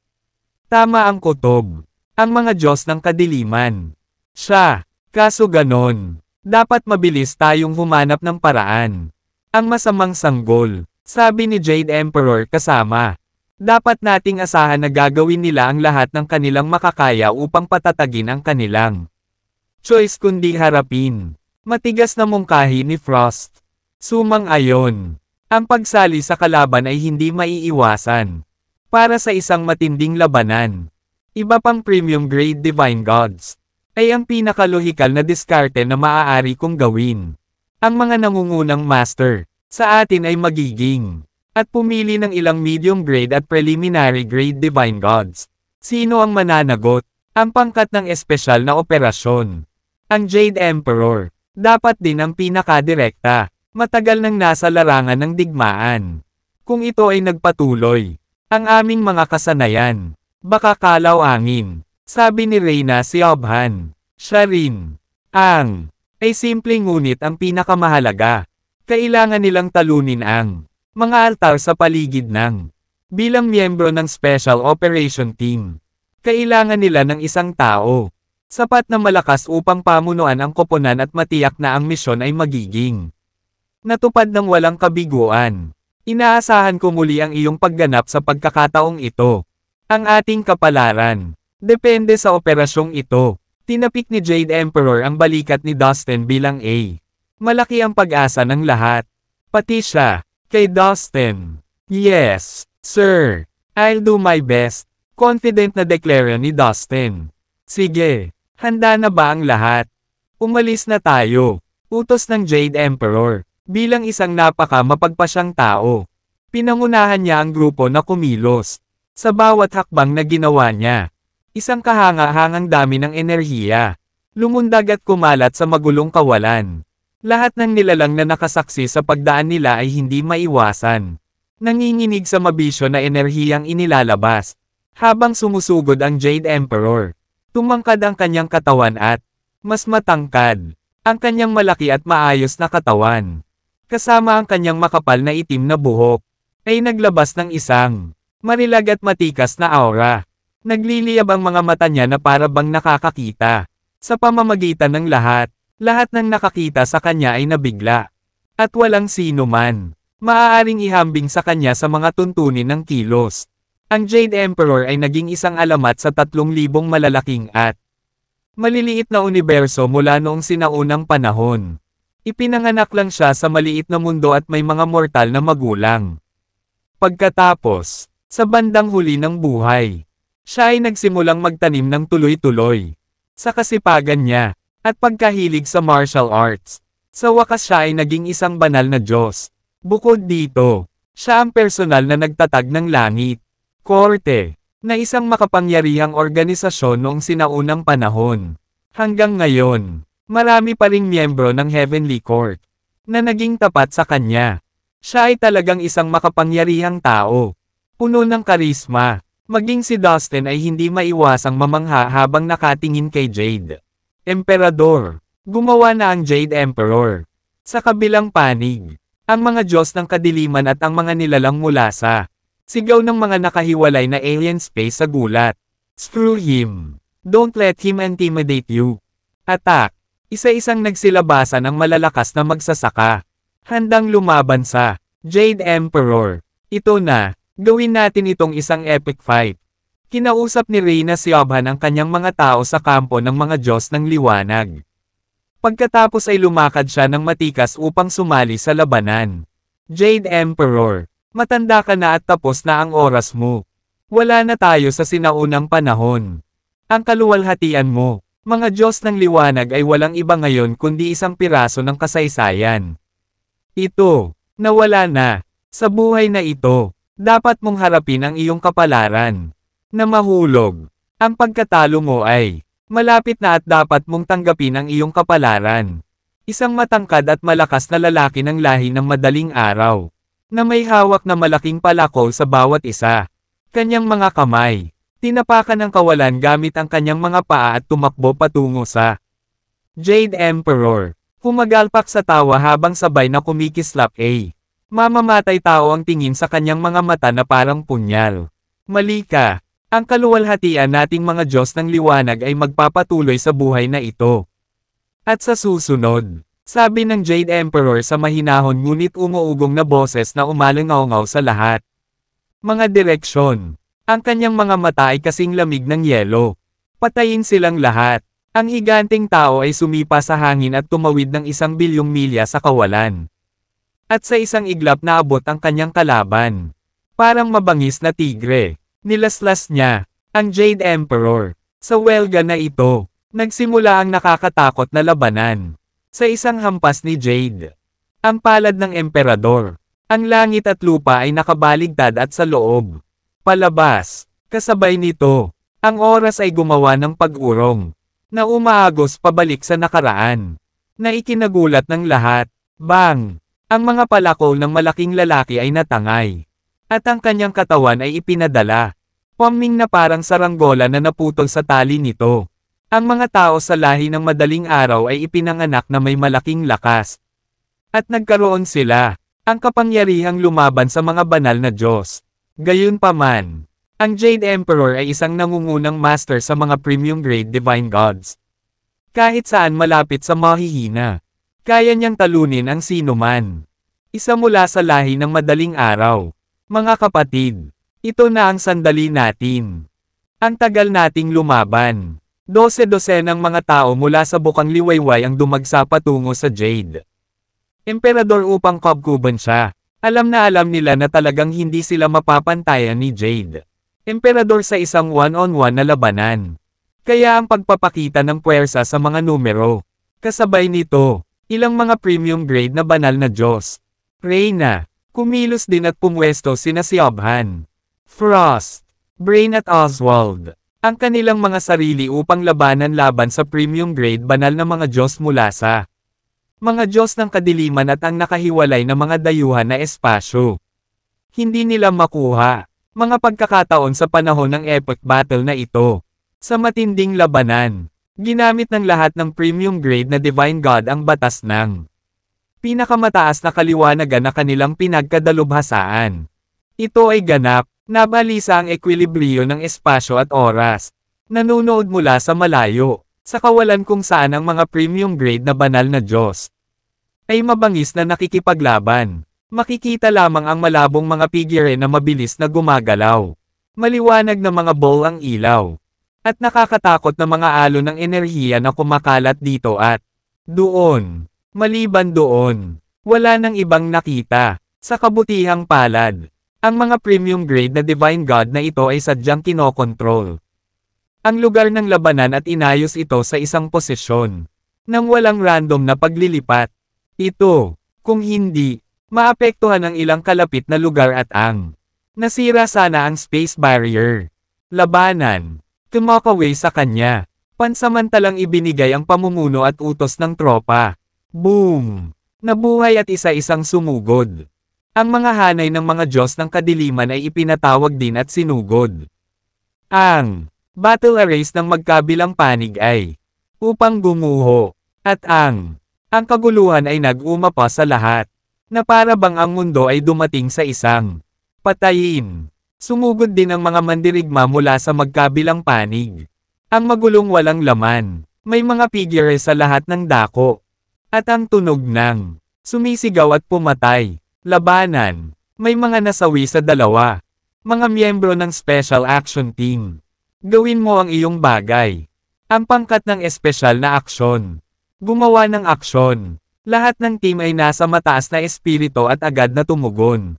Tama ang kutob. Ang mga Diyos ng kadiliman. Siya. Kaso ganon, dapat mabilis tayong humanap ng paraan. Ang masamang sanggol, sabi ni Jade Emperor kasama. Dapat nating asahan na gagawin nila ang lahat ng kanilang makakaya upang patatagin ang kanilang choice kundi harapin. Matigas na mungkahi ni Frost. Sumang-ayon. Ang pagsali sa kalaban ay hindi maiiwasan. Para sa isang matinding labanan. Iba pang premium grade divine gods ay ang pinakalohikal na diskarte na maaari kong gawin. Ang mga nangungunang master sa atin ay magiging at pumili ng ilang medium grade at preliminary grade divine gods. Sino ang mananagot? Ang pangkat ng espesyal na operasyon. Ang Jade Emperor. Dapat din ang pinakadirekta. Matagal nang nasa larangan ng digmaan. Kung ito ay nagpatuloy, ang aming mga kasanayan, baka kalaw-angin, sabi ni Reyna Siobhan. Siya rin. Ay simple ngunit ang pinakamahalaga. Kailangan nilang talunin ang mga altar sa paligid ng bilang miyembro ng Special Operation Team. Kailangan nila ng isang tao. Sapat na malakas upang pamunuan ang koponan at matiyak na ang misyon ay magiging natupad ng walang kabiguan. Inaasahan ko muli ang iyong pagganap sa pagkakataong ito. Ang ating kapalaran. Depende sa operasyong ito. Tinapik ni Jade Emperor ang balikat ni Dustin bilang A. Malaki ang pag-asa ng lahat. Pati siya. Kay Dustin. Yes, sir. I'll do my best. Confident na deklara ni Dustin. Sige. Handa na ba ang lahat? Umalis na tayo. Utos ng Jade Emperor. Bilang isang napaka-mapagpasyang tao. Pinangunahan niya ang grupo na kumilos. Sa bawat hakbang na ginawa niya. Isang kahanga-hangang dami ng enerhiya. Lumundag at kumalat sa magulong kawalan. Lahat ng nilalang na nakasaksi sa pagdaan nila ay hindi maiwasan. Nanginginig sa mabisyo na enerhiyang inilalabas. Habang sumusugod ang Jade Emperor. Tumangkad ang kanyang katawan at mas matangkad. Ang kanyang malaki at maayos na katawan. Kasama ang kanyang makapal na itim na buhok. Ay naglabas ng isang marilag at matikas na aura. Nagliliyab ang mga mata niya na para bang nakakakita. Sa pamamagitan ng lahat ng nakakita sa kanya ay nabigla. At walang sino man maaaring ihambing sa kanya sa mga tuntunin ng kilos. Ang Jade Emperor ay naging isang alamat sa 3,000 malalaking at maliliit na universo mula noong sinaunang panahon. Ipinanganak lang siya sa maliit na mundo at may mga mortal na magulang. Pagkatapos, sa bandang huli ng buhay, siya ay nagsimulang magtanim ng tuloy-tuloy. Sa kasipagan niya, at pagkahilig sa martial arts, sa wakas siya ay naging isang banal na Diyos. Bukod dito, siya ang personal na nagtatag ng langit. Korte, na isang makapangyarihang organisasyon noong sinaunang panahon. Hanggang ngayon, marami pa ring miyembro ng Heavenly Court na naging tapat sa kanya. Siya ay talagang isang makapangyarihang tao. Puno ng karisma. Maging si Dustin ay hindi maiwasang mamangha habang nakatingin kay Jade. Emperador. Gumawa na ang Jade Emperor. Sa kabilang panig, ang mga Diyos ng kadiliman at ang mga nilalang mula sa sigaw ng mga nakahiwalay na alien space sa gulat. Screw him. Don't let him intimidate you. Attack. Isa-isang nagsilabasan ang malalakas na magsasaka. Handang lumaban sa Jade Emperor. Ito na, gawin natin itong isang epic fight. Kinausap ni Reyna Siobhan ang kanyang mga tao sa kampo ng mga Diyos ng liwanag. Pagkatapos ay lumakad siya ng matikas upang sumali sa labanan. Jade Emperor. Matanda ka na at tapos na ang oras mo. Wala na tayo sa sinaunang panahon. Ang kaluwalhatian mo, mga Diyos ng liwanag ay walang iba ngayon kundi isang piraso ng kasaysayan. Ito, nawala na. Sa buhay na ito, dapat mong harapin ang iyong kapalaran. Na mahulog. Ang pagkatalo mo ay malapit na at dapat mong tanggapin ang iyong kapalaran. Isang matangkad at malakas na lalaki ng lahi ng madaling araw. Na may hawak na malaking palakol sa bawat isa. Kanyang mga kamay, tinapakan ng kawalan gamit ang kanyang mga paa at tumakbo patungo sa Jade Emperor. Humagalpak sa tawa habang sabay na kumikislap mamamatay tao ang tingin sa kanyang mga mata na parang punyal. Mali ka. Ang kaluwalhatian nating mga Diyos ng liwanag ay magpapatuloy sa buhay na ito. At sa susunod, sabi ng Jade Emperor sa mahinahon ngunit umuugong na boses na umalangaw-ngaw sa lahat. Mga direksyon. Ang kanyang mga mata ay kasing lamig ng yelo. Patayin silang lahat. Ang higanteng tao ay sumipa sa hangin at tumawid ng 1 bilyong milya sa kawalan. At sa isang iglap na abot ang kanyang kalaban. Parang mabangis na tigre. Nilaslas niya ang Jade Emperor. Sa welga na ito, nagsimula ang nakakatakot na labanan. Sa isang hampas ni Jade, ang palad ng emperador, ang langit at lupa ay nakabaligtad at sa loob. Palabas, kasabay nito, ang oras ay gumawa ng pag-urong, na umaagos pabalik sa nakaraan. na ikinagulat ng lahat. Bang! Ang mga palako ng malaking lalaki ay natangay. At ang kanyang katawan ay ipinadala. Paming na parang saranggola na naputol sa tali nito. Ang mga tao sa lahi ng madaling araw ay ipinanganak na may malaking lakas. At nagkaroon sila, ang kapangyarihang lumaban sa mga banal na Diyos. Gayunpaman, ang Jade Emperor ay isang nangungunang master sa mga premium grade divine gods. Kahit saan malapit sa mahihina, kaya niyang talunin ang sinuman. Isa mula sa lahi ng madaling araw. Mga kapatid, ito na ang sandali natin. Ang tagal nating lumaban. 12 ng mga tao mula sa bukang liwayway ang dumagsa patungo sa Jade Emperador upang kabkuban siya. Alam na alam nila na talagang hindi sila mapapantayan ni Jade Emperador sa isang one-on-one na labanan. Kaya ang pagpapakita ng puwersa sa mga numero. Kasabay nito, ilang mga premium grade na banal na Diyos. Reyna. Kumilos din at pumwesto sina Siobhan, Frost, Brain at Oswald. Ang kanilang mga sarili upang labanan laban sa premium grade banal na mga Diyos mula sa mga Diyos ng kadiliman at ang nakahiwalay na mga dayuhan na espasyo. Hindi nila makuha mga pagkakataon sa panahon ng epic battle na ito. Sa matinding labanan, ginamit ng lahat ng premium grade na divine god ang batas ng pinakamataas na kaliwanagan na kanilang pinagkadalubhasaan. Ito ay ganap, nabalisa ang ekwilibriyo ng espasyo at oras. Nanunood mula sa malayo, sa kawalan kung saan ang mga premium grade na banal na Diyos ay mabangis na nakikipaglaban. Makikita lamang ang malabong mga figure na mabilis na gumagalaw. Maliwanag na mga ball ang ilaw. At nakakatakot na mga alon ng enerhiya na kumakalat dito at doon. Maliban doon, wala nang ibang nakita. Sa kabutihang palad, ang mga premium grade na divine god na ito ay sadyang kinokontrol ang lugar ng labanan at inayos ito sa isang posisyon nang walang random na paglilipat. Ito, kung hindi, maapektuhan ang ilang kalapit na lugar at ang nasira sana ang space barrier. Labanan, tumakaway sa kanya. Pansamantalang ibinigay ang pamumuno at utos ng tropa. Boom! Nabuhay at isa-isang sumugod. Ang mga hanay ng mga Diyos ng kadiliman ay ipinatawag din at sinugod. Ang battle arrays ng magkabilang panig ay upang gumuho. At ang kaguluhan ay nag-umapa sa lahat. Na para bang ang mundo ay dumating sa isang patayin. Sumugod din ang mga mandirigma mula sa magkabilang panig. Ang magulong walang laman. May mga figure sa lahat ng dako. At ang tunog ng sumisigaw at pumatay. Labanan. May mga nasawi sa dalawa. Mga miyembro ng Special Action Team. Gawin mo ang iyong bagay. Ang pangkat ng espesyal na aksyon. Gumawa ng aksyon. Lahat ng team ay nasa mataas na espiritu at agad na tumugon.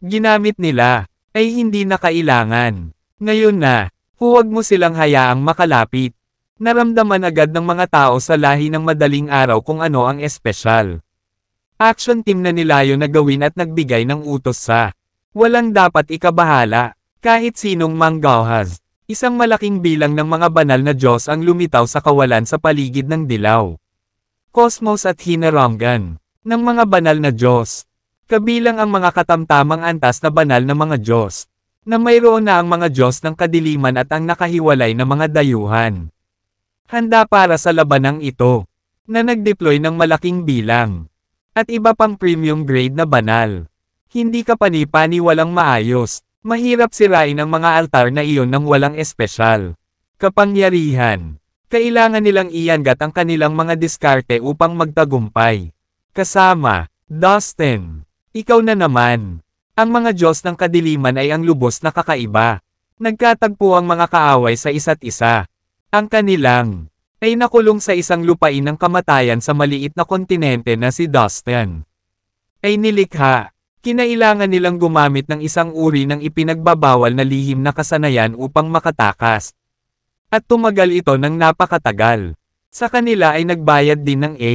Ginamit nila ay hindi na kailangan. Ngayon na, huwag mo silang hayaang makalapit. Naramdaman agad ng mga tao sa lahi ng madaling araw kung ano ang espesyal. Action team na nilayo na gawin at nagbigay ng utos sa walang dapat ikabahala. Kahit sinong manggahas. Isang malaking bilang ng mga banal na Diyos ang lumitaw sa kawalan sa paligid ng dilaw. Cosmos at hinarangan ng mga banal na Diyos. Kabilang ang mga katamtamang antas na banal na mga Diyos. Na mayroon na ang mga Diyos ng kadiliman at ang nakahiwalay na mga dayuhan. Handa para sa labanang ito, na nag-deploy ng malaking bilang, at iba pang premium grade na banal. Hindi ka pani-pani walang maayos, mahirap sirain ang mga altar na iyon ng walang espesyal kapangyarihan. Kailangan nilang iangat ang kanilang mga diskarte upang magtagumpay. Kasama, Dustin, ikaw na naman. Ang mga Diyos ng kadiliman ay ang lubos na kakaiba. Nagkatagpo ang mga kaaway sa isa't isa. Ang kanilang ay nakulong sa isang lupain ng kamatayan sa maliit na kontinente na si Dustin. Ay nilikha, kinailangan nilang gumamit ng isang uri ng ipinagbabawal na lihim na kasanayan upang makatakas. At tumagal ito ng napakatagal. Sa kanila ay nagbayad din ng A.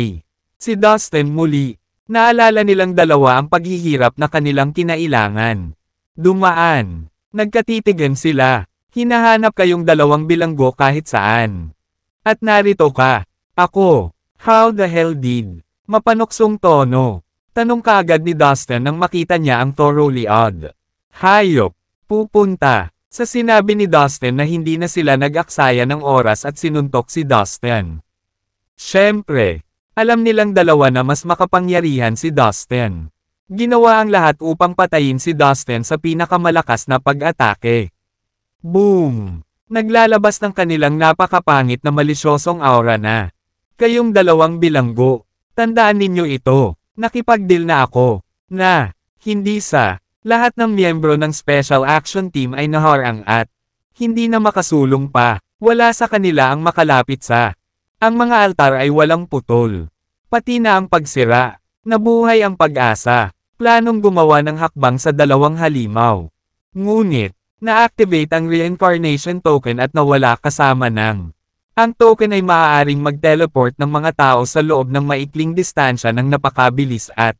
Si Dustin muli, naalala nilang dalawa ang paghihirap na kanilang kinailangan. Dumaan, nagkatitigan sila. Hinahanap kayong dalawang bilanggo kahit saan. At narito ka. Ako. How the hell did? Mapanuksong tono. Tanong kaagad ni Dustin nang makita niya ang thoroughly odd. Hayop. Pupunta. Sa sinabi ni Dustin na hindi na sila nag-aksaya ng oras at sinuntok si Dustin. Siyempre, alam nilang dalawa na mas makapangyarihan si Dustin. Ginawa ang lahat upang patayin si Dustin sa pinakamalakas na pag-atake. Boom! Naglalabas ng kanilang napakapangit na malisyosong aura na. Kayong dalawang bilanggo, tandaan ninyo ito, nakipag-deal na ako, na, hindi sa, lahat ng miyembro ng Special Action Team ay naharang at, hindi na makasulong pa, wala sa kanila ang makalapit sa. Ang mga altar ay walang putol. Pati na ang pagsira, nabuhay ang pag-asa, planong gumawa ng hakbang sa dalawang halimaw. Ngunit, na-activate ang reincarnation token at nawala kasama ng. Ang token ay maaaring mag-teleport ng mga tao sa loob ng maikling distansya ng napakabilis at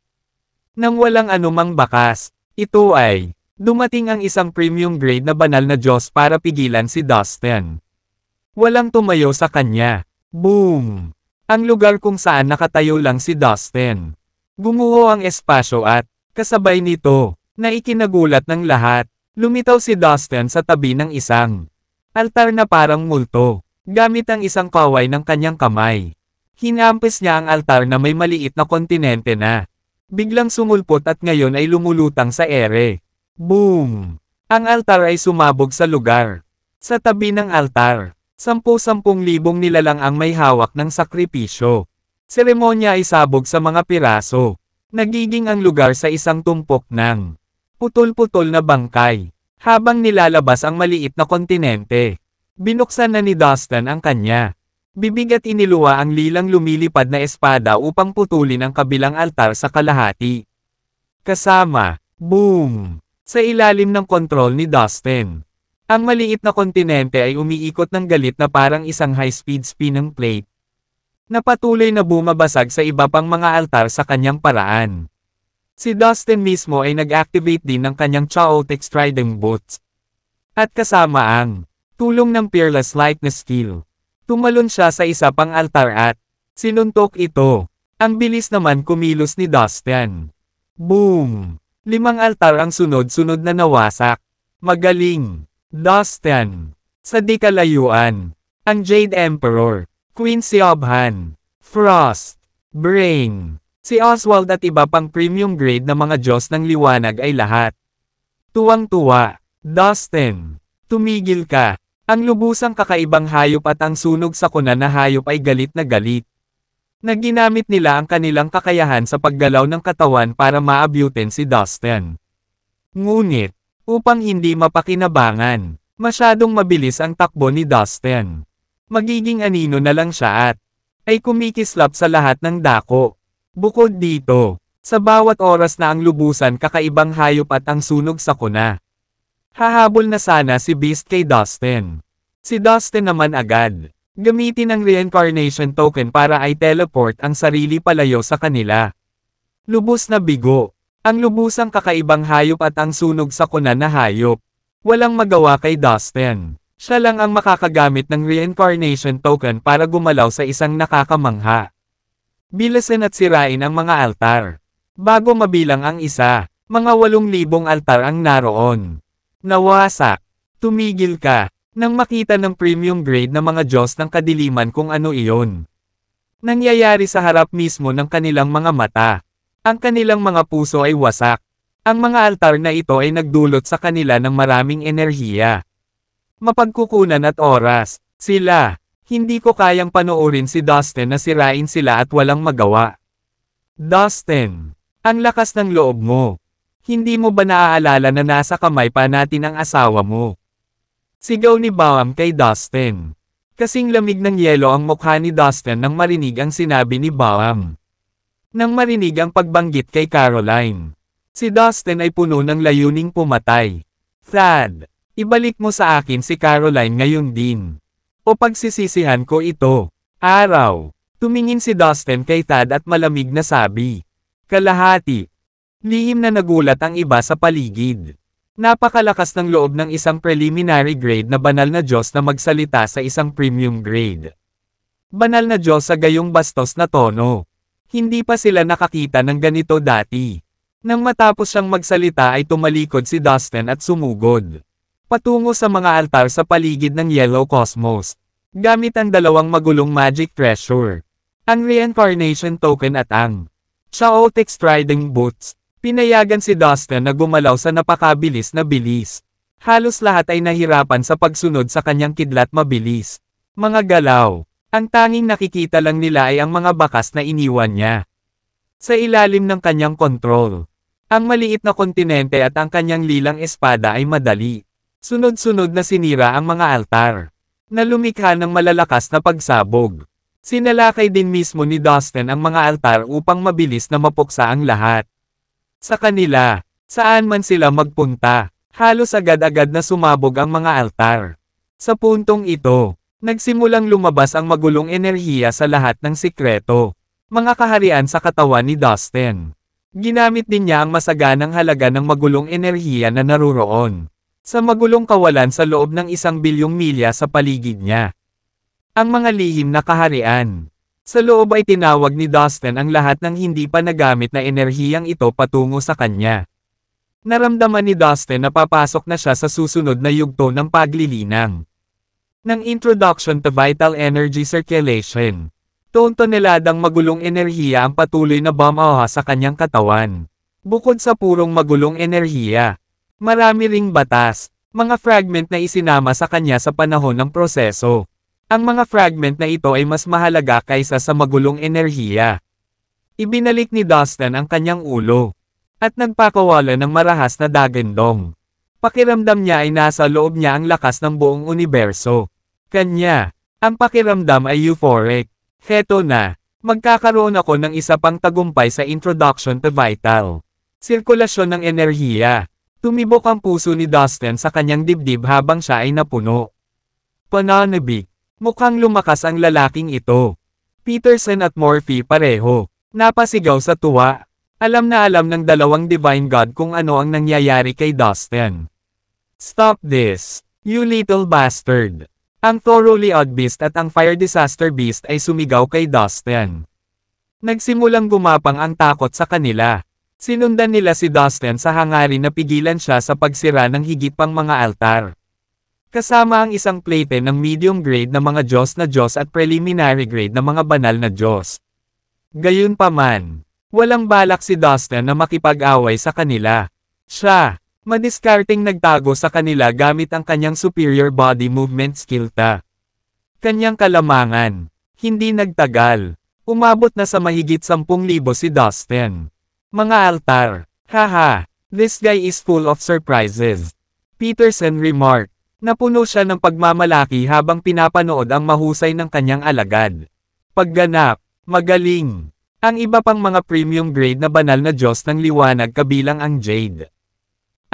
nang walang anumang bakas. Ito ay, dumating ang isang premium grade na banal na Diyos para pigilan si Dustin. Walang tumayo sa kanya. Boom! Ang lugar kung saan nakatayo lang si Dustin. Gumuho ang espasyo at, kasabay nito, na ikinagulat ng lahat. Lumitaw si Dustin sa tabi ng isang altar na parang multo, gamit ang isang kaway ng kanyang kamay. Hinampis niya ang altar na may maliit na kontinente na biglang sumulpot at ngayon ay lumulutang sa ere. Boom! Ang altar ay sumabog sa lugar. Sa tabi ng altar, 10,000 nilalang ang may hawak ng sakripisyo. Seremonya ay sabog sa mga piraso. Nagiging ang lugar sa isang tumpok ng putol-putol na bangkay. Habang nilalabas ang maliit na kontinente, binuksan na ni Dustin ang kanya. Bibig at iniluwa ang lilang lumilipad na espada upang putulin ang kabilang altar sa kalahati. Kasama, boom! Sa ilalim ng kontrol ni Dustin. Ang maliit na kontinente ay umiikot ng galit na parang isang high-speed spinning plate. Napatuloy na bumabasag sa iba pang mga altar sa kanyang paraan. Si Dustin mismo ay nag-activate din ng kanyang chaotic striding boots. At kasama ang tulong ng Peerless Lightness skill. Tumalon siya sa isa pang altar at sinuntok ito. Ang bilis naman kumilos ni Dustin. Boom! 5 altar ang sunod-sunod na nawasak. Magaling! Dustin! Sa di kalayuan, ang Jade Emperor, Queen Siobhan, Frost, Brain, si Oswald at iba pang premium grade na mga Diyos ng liwanag ay lahat. Tuwang-tuwa, Dustin, tumigil ka. Ang lubusang kakaibang hayop at ang sunog sa kuna na hayop ay galit na galit. Naginamit nila ang kanilang kakayahan sa paggalaw ng katawan para maabutin si Dustin. Ngunit, upang hindi mapakinabangan, masyadong mabilis ang takbo ni Dustin. Magiging anino na lang siya at ay kumikislap sa lahat ng dako. Bukod dito, sa bawat oras na ang lubusan kakaibang hayop at ang sunog sa kuna. Hahabol na sana si Beast kay Dustin. Si Dustin naman agad, gamitin ang reincarnation token para ay teleport ang sarili palayo sa kanila. Lubos na bigo, ang lubusang kakaibang hayop at ang sunog sa kuna na hayop. Walang magawa kay Dustin. Siya lang ang makakagamit ng reincarnation token para gumalaw sa isang nakakamangha. Bilasin at sirain ang mga altar. Bago mabilang ang isa, mga 8,000 altar ang naroon. Nawasak. Tumigil ka, nang makita ng premium grade na mga Diyos ng kadiliman kung ano iyon. Nangyayari sa harap mismo ng kanilang mga mata. Ang kanilang mga puso ay wasak. Ang mga altar na ito ay nagdulot sa kanila ng maraming enerhiya. Mapagkukunan at oras, sila. Hindi ko kayang panoorin si Dustin na sirain sila at walang magawa. Dustin, ang lakas ng loob mo. Hindi mo ba naaalala na nasa kamay pa natin ang asawa mo? Sigaw ni Baum kay Dustin. Kasing lamig ng yelo ang mukha ni Dustin nang marinig ang sinabi ni Baum. Nang marinig ang pagbanggit kay Caroline, si Dustin ay puno ng layuning pumatay. Thad, ibalik mo sa akin si Caroline ngayon din. O pagsisisihan ko ito. Araw. Tumingin si Dustin kay Thad at malamig na sabi. Kalahati. Lihim na nagulat ang iba sa paligid. Napakalakas ng loob ng isang preliminary grade na banal na Diyos na magsalita sa isang premium grade. Banal na Diyos sa gayong bastos na tono. Hindi pa sila nakakita ng ganito dati. Nang matapos siyang magsalita ay tumalikod si Dustin at sumugod patungo sa mga altar sa paligid ng Yellow Cosmos, gamit ang dalawang magulong magic treasure, ang Reincarnation Token at ang Chaotic Striding Boots. Pinayagan si Dustin na gumalaw sa napakabilis na bilis. Halos lahat ay nahirapan sa pagsunod sa kanyang kidlat mabilis mga galaw. Ang tanging nakikita lang nila ay ang mga bakas na iniwan niya sa ilalim ng kanyang kontrol. Ang maliit na kontinente at ang kanyang lilang espada ay madali. Sunod-sunod na sinira ang mga altar, na lumikha ng malalakas na pagsabog. Sinalakay din mismo ni Dustin ang mga altar upang mabilis na mapuksa ang lahat. Sa kanila, saan man sila magpunta, halos agad-agad na sumabog ang mga altar. Sa puntong ito, nagsimulang lumabas ang magulong enerhiya sa lahat ng sikreto, mga kaharian sa katawan ni Dustin. Ginamit din niya ang masaganang halaga ng magulong enerhiya na naruroon sa magulong kawalan sa loob ng 1 bilyong milya sa paligid niya. Ang mga lihim na kaharian. Sa loob ay tinawag ni Dustin ang lahat ng hindi pa nagamit na enerhiyang ito patungo sa kanya. Naramdaman ni Dustin na papasok na siya sa susunod na yugto ng paglilinang ng Introduction to Vital Energy Circulation. Toneladang magulong enerhiya ang patuloy na bumaha sa kanyang katawan. Bukod sa purong magulong enerhiya, marami ring batas, mga fragment na isinama sa kanya sa panahon ng proseso. Ang mga fragment na ito ay mas mahalaga kaysa sa magulong enerhiya. Ibinalik ni Dustin ang kanyang ulo, at nagpakawala ng marahas na dagandong. Pakiramdam niya ay nasa loob niya ang lakas ng buong universo. Kanya, ang pakiramdam ay euphoric. Heto na, magkakaroon ako ng isa pang tagumpay sa Introduction to Vital Sirkulasyon ng enerhiya. Tumibok ang puso ni Dustin sa kanyang dibdib habang siya ay napuno. Pananabik. Mukhang lumakas ang lalaking ito. Peterson at Morphe pareho. Napasigaw sa tuwa. Alam na alam ng dalawang Divine God kung ano ang nangyayari kay Dustin. Stop this, you little bastard. Ang Thoroughly Odd Beast at ang Fire Disaster Beast ay sumigaw kay Dustin. Nagsimulang gumapang ang takot sa kanila. Sinundan nila si Dustin sa hangarin na pigilan siya sa pagsira ng higit pang mga altar. Kasama ang isang plate ng medium grade na mga Diyos at preliminary grade na mga banal na Diyos. Gayunpaman, walang balak si Dustin na makipag-away sa kanila. Siya, madiskarteng nagtago sa kanila gamit ang kanyang superior body movement skill ta. Kanyang kalamangan, hindi nagtagal. Umabot na sa mahigit 10,000 si Dustin. Mga altar, haha, this guy is full of surprises. Peterson remarked. Napuno siya ng pagmamalaki habang pinapanood ang mahusay ng kanyang alagad. Pagganap, magaling. Ang iba pang mga premium grade na banal na Diyos ng liwanag kabilang ang Jade.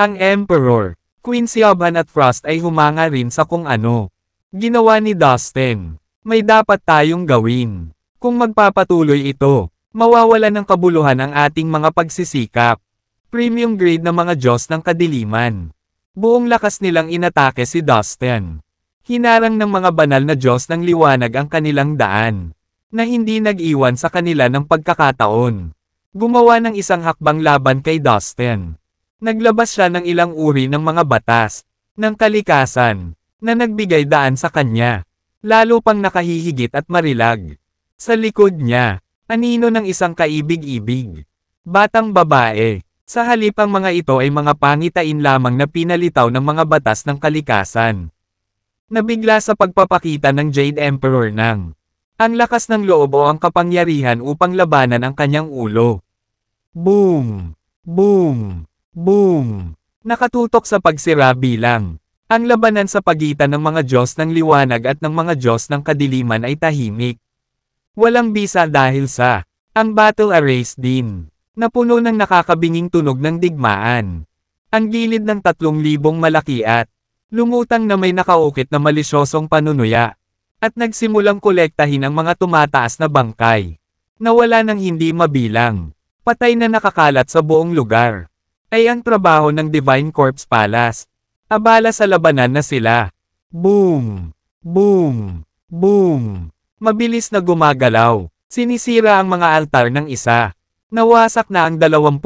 Ang Emperor, Queen Siobhan at Frost ay humanga rin sa kung ano ginawa ni Dustin. May dapat tayong gawin. Kung magpapatuloy ito, mawawalan ng kabuluhan ang ating mga pagsisikap. Premium grade na mga Diyos ng kadiliman. Buong lakas nilang inatake si Dustin. Hinarang ng mga banal na Diyos ng liwanag ang kanilang daan, na hindi nag-iwan sa kanila ng pagkakataon. Gumawa ng isang hakbang laban kay Dustin. Naglabas siya ng ilang uri ng mga batas, ng kalikasan, na nagbigay daan sa kanya. Lalo pang nakahihigit at marilag. Sa likod niya, anino ng isang kaibig-ibig. Batang babae. Sa halip ang mga ito ay mga pangitain lamang na pinalitaw ng mga batas ng kalikasan. Nabigla sa pagpapakita ng Jade Emperor ng ang lakas ng loob o ang kapangyarihan upang labanan ang kanyang ulo. Boom! Boom! Boom! Nakatutok sa pagsira bilang ang labanan sa pagitan ng mga Diyos ng liwanag at ng mga Diyos ng kadiliman ay tahimik. Walang bisa dahil sa ang battle arrays din, na puno ng nakakabinging tunog ng digmaan. Ang gilid ng 3,000 malaki at lumutang na may nakaukit na malisyosong panunuya, at nagsimulang kolektahin ang mga tumataas na bangkay. Nawala ng hindi mabilang, patay na nakakalat sa buong lugar. Ay ang trabaho ng Divine Corpse Palace. Abala sa labanan na sila. Boom! Boom! Boom! Mabilis na gumagalaw. Sinisira ang mga altar ng isa. Nawasak na ang 20,000.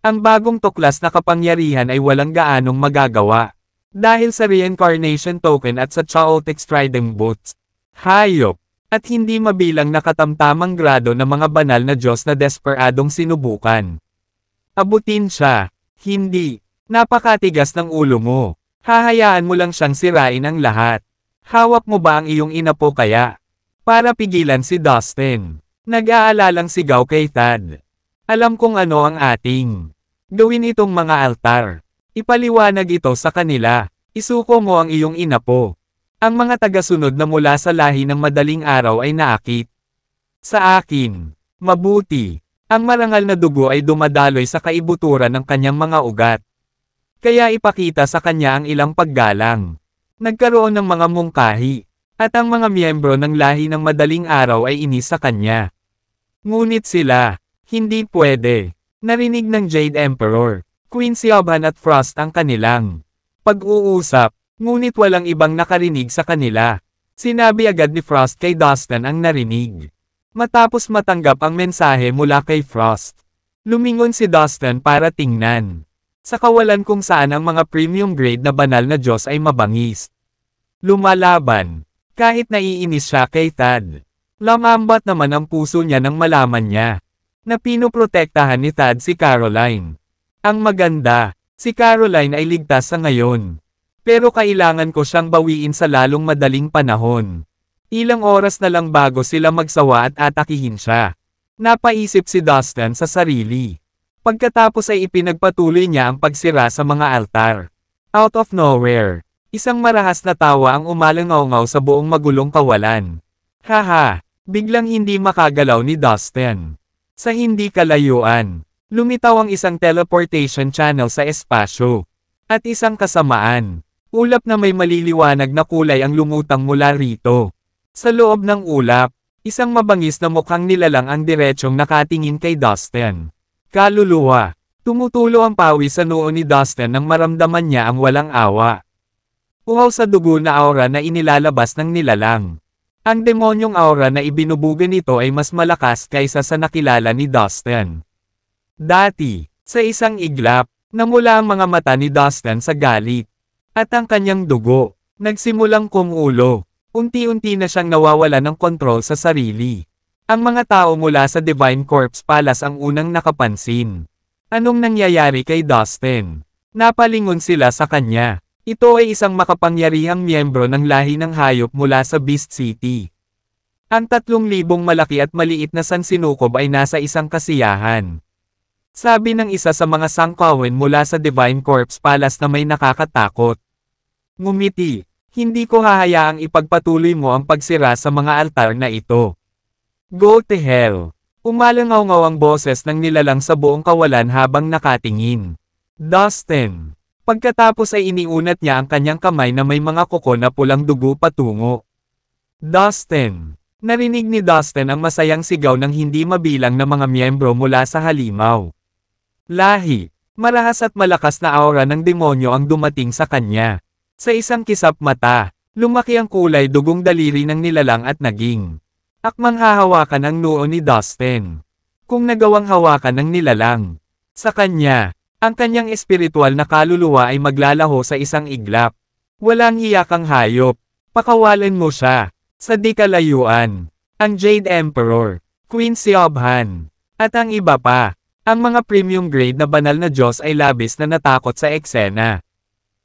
Ang bagong tuklas na kapangyarihan ay walang gaanong magagawa. Dahil sa reincarnation token at sa chaotic striding boots. Hayop. At hindi mabilang na katamtamang grado ng mga banal na Diyos na desperadong sinubukan. Abutin siya. Hindi. Napakatigas ng ulo mo. Hahayaan mo lang siyang sirain ang lahat. Hawak mo ba ang iyong inapo kaya? Para pigilan si Dustin. Nag-aalalang sigaw kay Thad. Alam kong ano ang ating gawin itong mga altar. Ipaliwanag ito sa kanila. Isuko mo ang iyong inapo. Ang mga tagasunod na mula sa lahi ng madaling araw ay naakit. Sa akin, mabuti. Ang marangal na dugo ay dumadaloy sa kaibuturan ng kanyang mga ugat. Kaya ipakita sa kanya ang ilang paggalang. Nagkaroon ng mga mungkahi. At ang mga miyembro ng lahi ng madaling araw ay inis sa kanya. Ngunit sila, hindi pwede. Narinig ng Jade Emperor, Queen Siobhan at Frost ang kanilang pag-uusap. Ngunit walang ibang nakarinig sa kanila. Sinabi agad ni Frost kay Dustin ang narinig. Matapos matanggap ang mensahe mula kay Frost, lumingon si Dustin para tingnan. Sa kawalan kung saan ang mga premium grade na banal na Diyos ay mabangis. Lumalaban. Kahit naiinis siya kay Thad. Lamambat naman ang puso niya nang malaman niya na pinoprotektahan ni Thad si Caroline. Ang maganda, si Caroline ay ligtas sa ngayon. Pero kailangan ko siyang bawiin sa lalong madaling panahon. Ilang oras na lang bago sila magsawa at atakihin siya. Napaisip si Dustin sa sarili. Pagkatapos ay ipinagpatuloy niya ang pagsira sa mga altar. Out of nowhere, isang marahas na tawa ang umalangaw-ngaw sa buong magulong kawalan. Haha, biglang hindi makagalaw ni Dustin. Sa hindi kalayuan, lumitaw ang isang teleportation channel sa espasyo. At isang kasamaan. Ulap na may maliliwanag na kulay ang lumutang mula rito. Sa loob ng ulap, isang mabangis na mukhang nilalang ang diretsyong nakatingin kay Dustin. Kaluluwa. Tumutulo ang pawis sa noo ni Dustin nang maramdaman niya ang walang awa. Uhaw sa dugo na aura na inilalabas ng nilalang. Ang demonyong aura na ibinubuga nito ay mas malakas kaysa sa nakilala ni Dustin. Dati, sa isang iglap, namula ang mga mata ni Dustin sa galit. At ang kanyang dugo, nagsimulang kumulo. Unti-unti na siyang nawawala ng kontrol sa sarili. Ang mga tao mula sa Divine Corpse Palace ang unang nakapansin. Anong nangyayari kay Dustin? Napalingon sila sa kanya. Ito ay isang makapangyarihang miyembro ng lahi ng hayop mula sa Beast City. Ang 3,000 malaki at maliit na sansinukob ay nasa isang kasiyahan. Sabi ng isa sa mga sangkawin mula sa Divine Corpse Palace na may nakakatakot. Ngumiti, hindi ko hahayaang ipagpatuloy mo ang pagsira sa mga altar na ito. Go to hell. Umalangaw-ngaw ang boses ng nilalang sa buong kawalan habang nakatingin. Dustin. Pagkatapos ay iniunat niya ang kanyang kamay na may mga kuko na pulang dugo patungo. Dustin. Narinig ni Dustin ang masayang sigaw ng hindi mabilang na mga miyembro mula sa halimaw. Lahi. Marahas at malakas na aura ng demonyo ang dumating sa kanya. Sa isang kisap mata, lumaki ang kulay dugong daliri ng nilalang at naging akmang hahawakan ang noo ni Dustin. Kung nagawang hawakan ng nilalang sa kanya, ang kanyang espiritual na kaluluwa ay maglalaho sa isang iglap. Walang iyakang hayop. Pakawalan mo siya. Sa di kalayuan, ang Jade Emperor, Queen Siobhan, at ang iba pa. Ang mga premium grade na banal na Diyos ay labis na natakot sa eksena.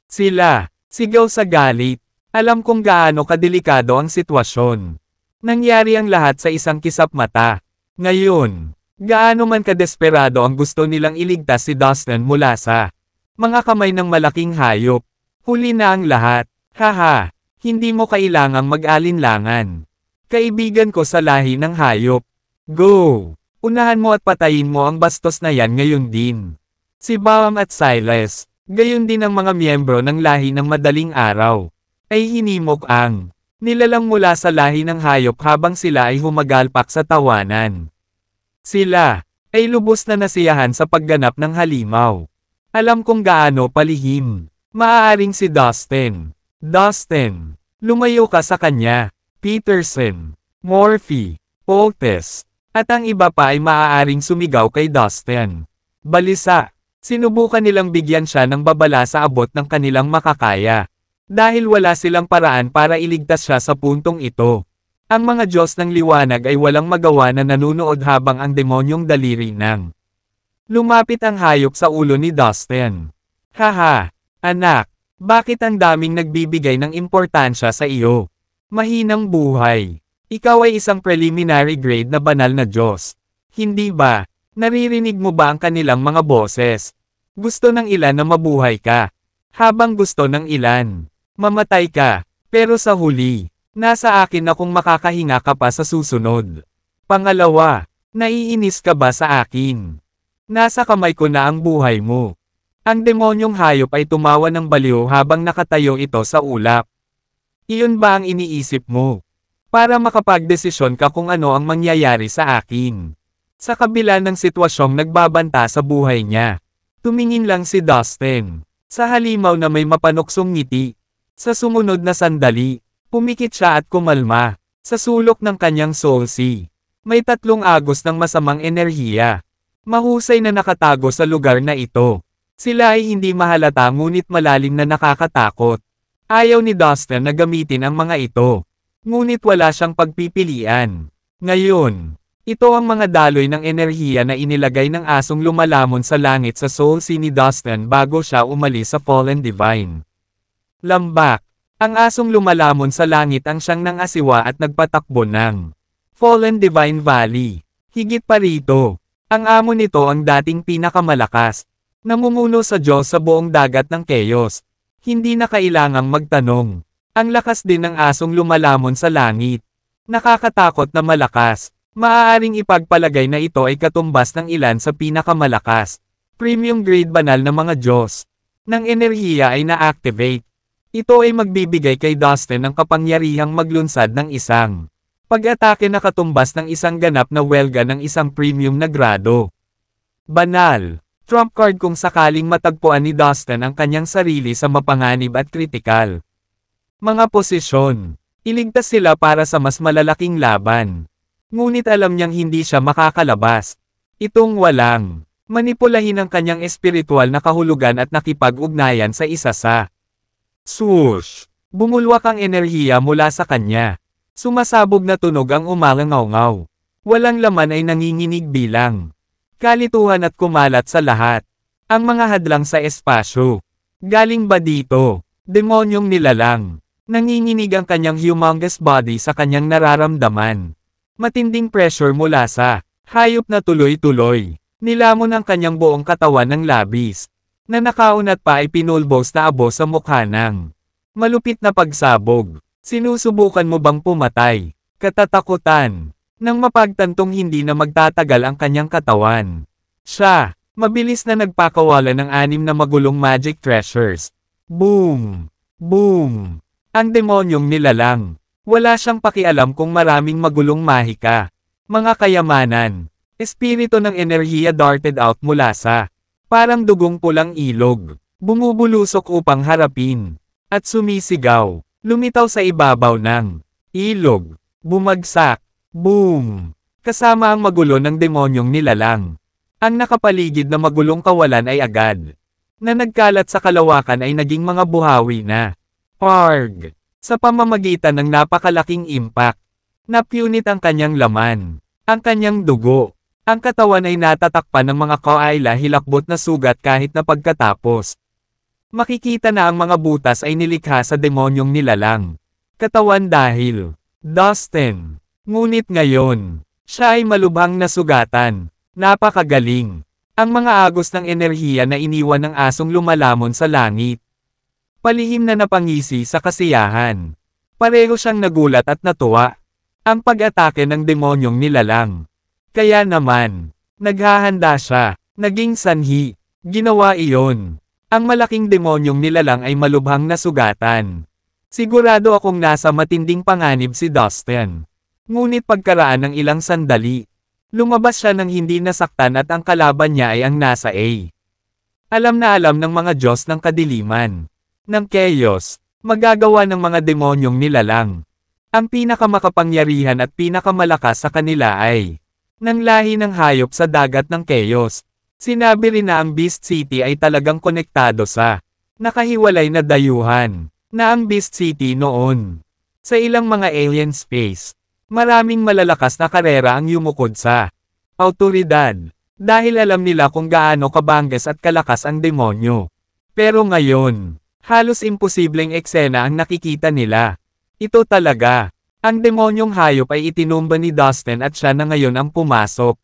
Sila, sigaw sa galit. Alam kong gaano kadelikado ang sitwasyon. Nangyari ang lahat sa isang kisap mata. Ngayon, gaano man kadesperado ang gusto nilang iligtas si Dustin mula sa mga kamay ng malaking hayop. Huli na ang lahat. Haha, hindi mo kailangang mag-alinlangan. Kaibigan ko sa lahi ng hayop. Go! Unahan mo at patayin mo ang bastos na yan ngayon din. Si Baam at Silas, gayon din ang mga miyembro ng lahi ng madaling araw, ay hinimok ang nilalang mula sa lahi ng hayop habang sila ay humagalpak sa tawanan. Sila ay lubos na nasiyahan sa pagganap ng halimaw. Alam kong gaano palihim. Maaaring si Dustin. Dustin, lumayo ka sa kanya. Peterson, Morphy, Poltes, at ang iba pa ay maaaring sumigaw kay Dustin. Balisa, sinubukan nilang bigyan siya ng babala sa abot ng kanilang makakaya. Dahil wala silang paraan para iligtas siya sa puntong ito. Ang mga Diyos ng liwanag ay walang magawa na nanunood habang ang demonyong daliri ng lumapit ang hayop sa ulo ni Dustin. Haha, anak, bakit ang daming nagbibigay ng importansya sa iyo? Mahinang buhay. Ikaw ay isang preliminary grade na banal na Diyos. Hindi ba? Naririnig mo ba ang kanilang mga boses? Gusto ng ilan na mabuhay ka. Habang gusto ng ilan, mamatay ka. Pero sa huli, nasa akin na kung makakahinga ka pa sa susunod. Pangalawa, naiinis ka ba sa akin? Nasa kamay ko na ang buhay mo. Ang demonyong hayop ay tumawa ng baliw habang nakatayo ito sa ulap. Iyon ba ang iniisip mo? Para makapagdesisyon ka kung ano ang mangyayari sa akin. Sa kabila ng sitwasyong nagbabanta sa buhay niya, tumingin lang si Dustin. Sa halimaw na may mapanuksong ngiti. Sa sumunod na sandali, pumikit siya at kumalma. Sa sulok ng kanyang soul sea, may 3 agos ng masamang enerhiya. Mahusay na nakatago sa lugar na ito. Sila ay hindi mahalata ngunit malalim na nakakatakot. Ayaw ni Dustin na gamitin ang mga ito. Ngunit wala siyang pagpipilian. Ngayon, ito ang mga daloy ng enerhiya na inilagay ng asong lumalamon sa langit sa soul sea ni Dustin bago siya umalis sa Fallen Divine. Lambak. Ang asong lumalamon sa langit ang siyang nangasiwa at nagpatakbo ng Fallen Divine Valley. Higit pa rito, ang amo nito ang dating pinakamalakas. Namumuno sa Diyos sa buong dagat ng Chaos. Hindi na kailangang magtanong. Ang lakas din ng asong lumalamon sa langit. Nakakatakot na malakas. Maaaring ipagpalagay na ito ay katumbas ng ilan sa pinakamalakas. Premium grade banal na mga Diyos. Nang enerhiya ay na-activate. Ito ay magbibigay kay Dustin ng kapangyarihang maglunsad ng isang pag-atake na katumbas ng isang ganap na welga ng isang premium na grado. Banal. Trump card kung sakaling matagpuan ni Dustin ang kanyang sarili sa mapanganib at kritikal. Mga posisyon. Iligtas sila para sa mas malalaking laban. Ngunit alam niyang hindi siya makakalabas. Itong walang manipulahin ang kanyang espiritual na kahulugan at nakipag-ugnayan sa isa sa swoosh. Bumulwak ang enerhiya mula sa kanya. Sumasabog na tunog ang umalangaw-ngaw. Walang laman ay nanginginig bilang kalituhan at kumalat sa lahat. Ang mga hadlang sa espasyo. Galing ba dito? Demonyong nilalang. Nanginginig ang kanyang humongous body sa kanyang nararamdaman. Matinding pressure mula sa hayop na tuloy-tuloy. Nilamon ang kanyang buong katawan ng labis. Na nakaunat pa ay pinulbos na abo sa mukha ng malupit na pagsabog. Sinusubukan mo bang pumatay? Katatakutan. Nang mapagtantong hindi na magtatagal ang kanyang katawan. Siya, mabilis na nagpakawala ng 6 na magulong magic treasures. Boom! Boom! Ang demonyong nilalang. Wala siyang pakialam kung maraming magulong mahika. Mga kayamanan. Espiritu ng enerhiya darted out mula sa parang dugong pulang ilog. Bumubulusok upang harapin. At sumisigaw. Lumitaw sa ibabaw ng ilog. Bumagsak. Boom! Kasama ang magulo ng demonyong nilalang. Ang nakapaligid na magulong kawalan ay agad na nagkalat sa kalawakan ay naging mga buhawi na parg. Sa pamamagitan ng napakalaking impact, napunit ang kanyang laman, ang kanyang dugo. Ang katawan ay natatakpan ng mga kawaila hilakbot na sugat kahit na pagkatapos. Makikita na ang mga butas ay nilikha sa demonyong nilalang. Katawan dahil Dustin. Ngunit ngayon, siya ay malubhang nasugatan. Napakagaling. Ang mga agos ng enerhiya na iniwan ng asong lumalamon sa langit. Palihim na napangisi sa kasiyahan. Pareho siyang nagulat at natuwa. Ang pag-atake ng demonyong nilalang. Kaya naman, naghahanda siya, naging sanhi. Ginawa iyon. Ang malaking demonyong nilalang ay malubhang nasugatan. Sigurado akong nasa matinding panganib si Dustin. Ngunit pagkaraan ng ilang sandali, lumabas siya ng hindi nasaktan at ang kalaban niya ay ang nasa A. Alam na alam ng mga Diyos ng kadiliman, ng chaos, magagawa ng mga demonyong nilalang. Ang pinakamakapangyarihan at pinakamalakas sa kanila ay ng lahi ng hayop sa dagat ng Chaos. Sinabi rin na ang Beast City ay talagang konektado sa nakahiwalay na dayuhan na ang Beast City noon. Sa ilang mga alien space, maraming malalakas na karera ang yumukod sa awtoridad dahil alam nila kung gaano kabanggas at kalakas ang demonyo. Pero ngayon, halos imposibleng eksena ang nakikita nila. Ito talaga. Ang demonyong hayop ay itinumba ni Dustin at siya na ngayon ang pumasok.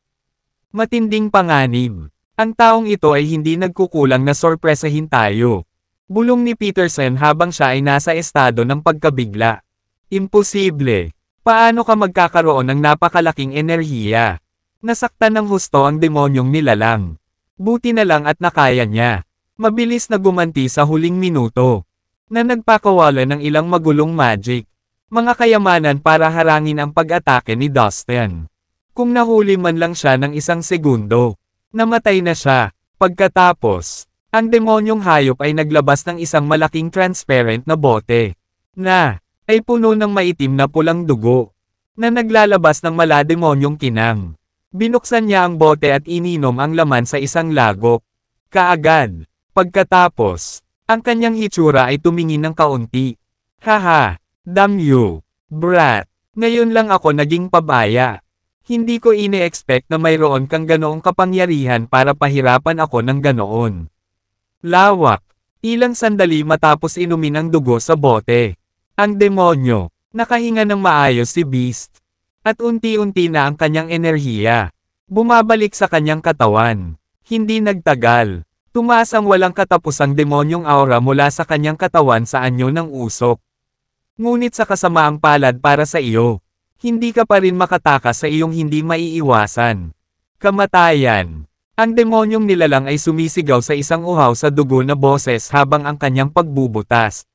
Matinding panganib. Ang taong ito ay hindi nagkukulang na sorpresahin tayo. Bulong ni Peterson habang siya ay nasa estado ng pagkabigla. Imposible. Paano ka magkakaroon ng napakalaking enerhiya? Nasaktan ng husto ang demonyong nilalang. Buti na lang at nakaya niya. Mabilis na gumanti sa huling minuto. Na nagpakawala ng ilang magulong magic. Mga kayamanan para harangin ang pag-atake ni Dustin. Kung nahuli man lang siya ng isang segundo, namatay na siya. Pagkatapos, ang demonyong hayop ay naglabas ng isang malaking transparent na bote, na ay puno ng maitim na pulang dugo, na naglalabas ng malademonyong kinang. Binuksan niya ang bote at ininom ang laman sa isang lagok. Kaagad. Pagkatapos, ang kanyang hitsura ay tumingin ng kaunti. Haha, damn you, brat. Ngayon lang ako naging pabaya. Hindi ko ine-expect na mayroon kang ganoong kapangyarihan para pahirapan ako ng ganoon. Lawak. Ilang sandali matapos inumin ang dugo sa bote. Ang demonyo, nakahinga ng maayos si Beast. At unti-unti na ang kanyang enerhiya. Bumabalik sa kanyang katawan. Hindi nagtagal. Tumaas ang walang katapusang demonyong aura mula sa kanyang katawan sa anyo ng usok. Ngunit sa kasamaang palad para sa iyo, hindi ka pa rin makatakas sa iyong hindi maiiwasan. Kamatayan. Ang demonyong nilalang ay sumisigaw sa isang uhaw sa dugo na boses habang ang kanyang pagbubutas.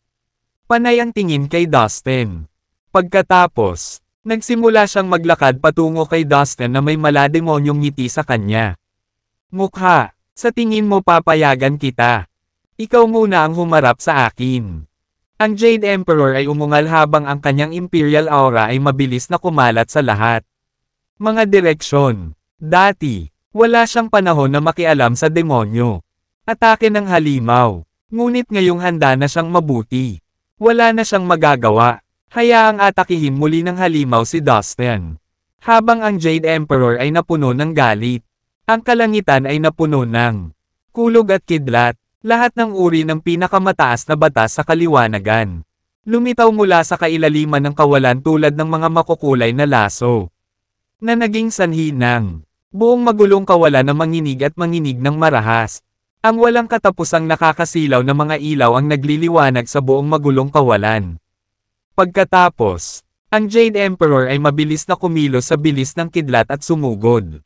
Panay ang tingin kay Dustin. Pagkatapos, nagsimula siyang maglakad patungo kay Dustin na may malademonyong ngiti sa kanya. Mukha, sa tingin mo papayagan kita. Ikaw muna ang humarap sa akin. Ang Jade Emperor ay umungal habang ang kanyang Imperial Aura ay mabilis na kumalat sa lahat. Mga direksyon. Dati, wala siyang panahon na makialam sa demonyo. Atake ng halimaw. Ngunit ngayong handa na siyang mabuti. Wala na siyang magagawa. Hayaang atakihin muli ng halimaw si Dustin. Habang ang Jade Emperor ay napuno ng galit. Ang kalangitan ay napuno ng kulog at kidlat. Lahat ng uri ng pinakamataas na batas sa kaliwanagan. Lumitaw mula sa kailaliman ng kawalan tulad ng mga makukulay na laso. Na naging sanhi ng buong magulong kawalan na manginig at manginig ng marahas. Ang walang katapusang nakakasilaw na mga ilaw ang nagliliwanag sa buong magulong kawalan. Pagkatapos, ang Jade Emperor ay mabilis na kumilos sa bilis ng kidlat at sumugod.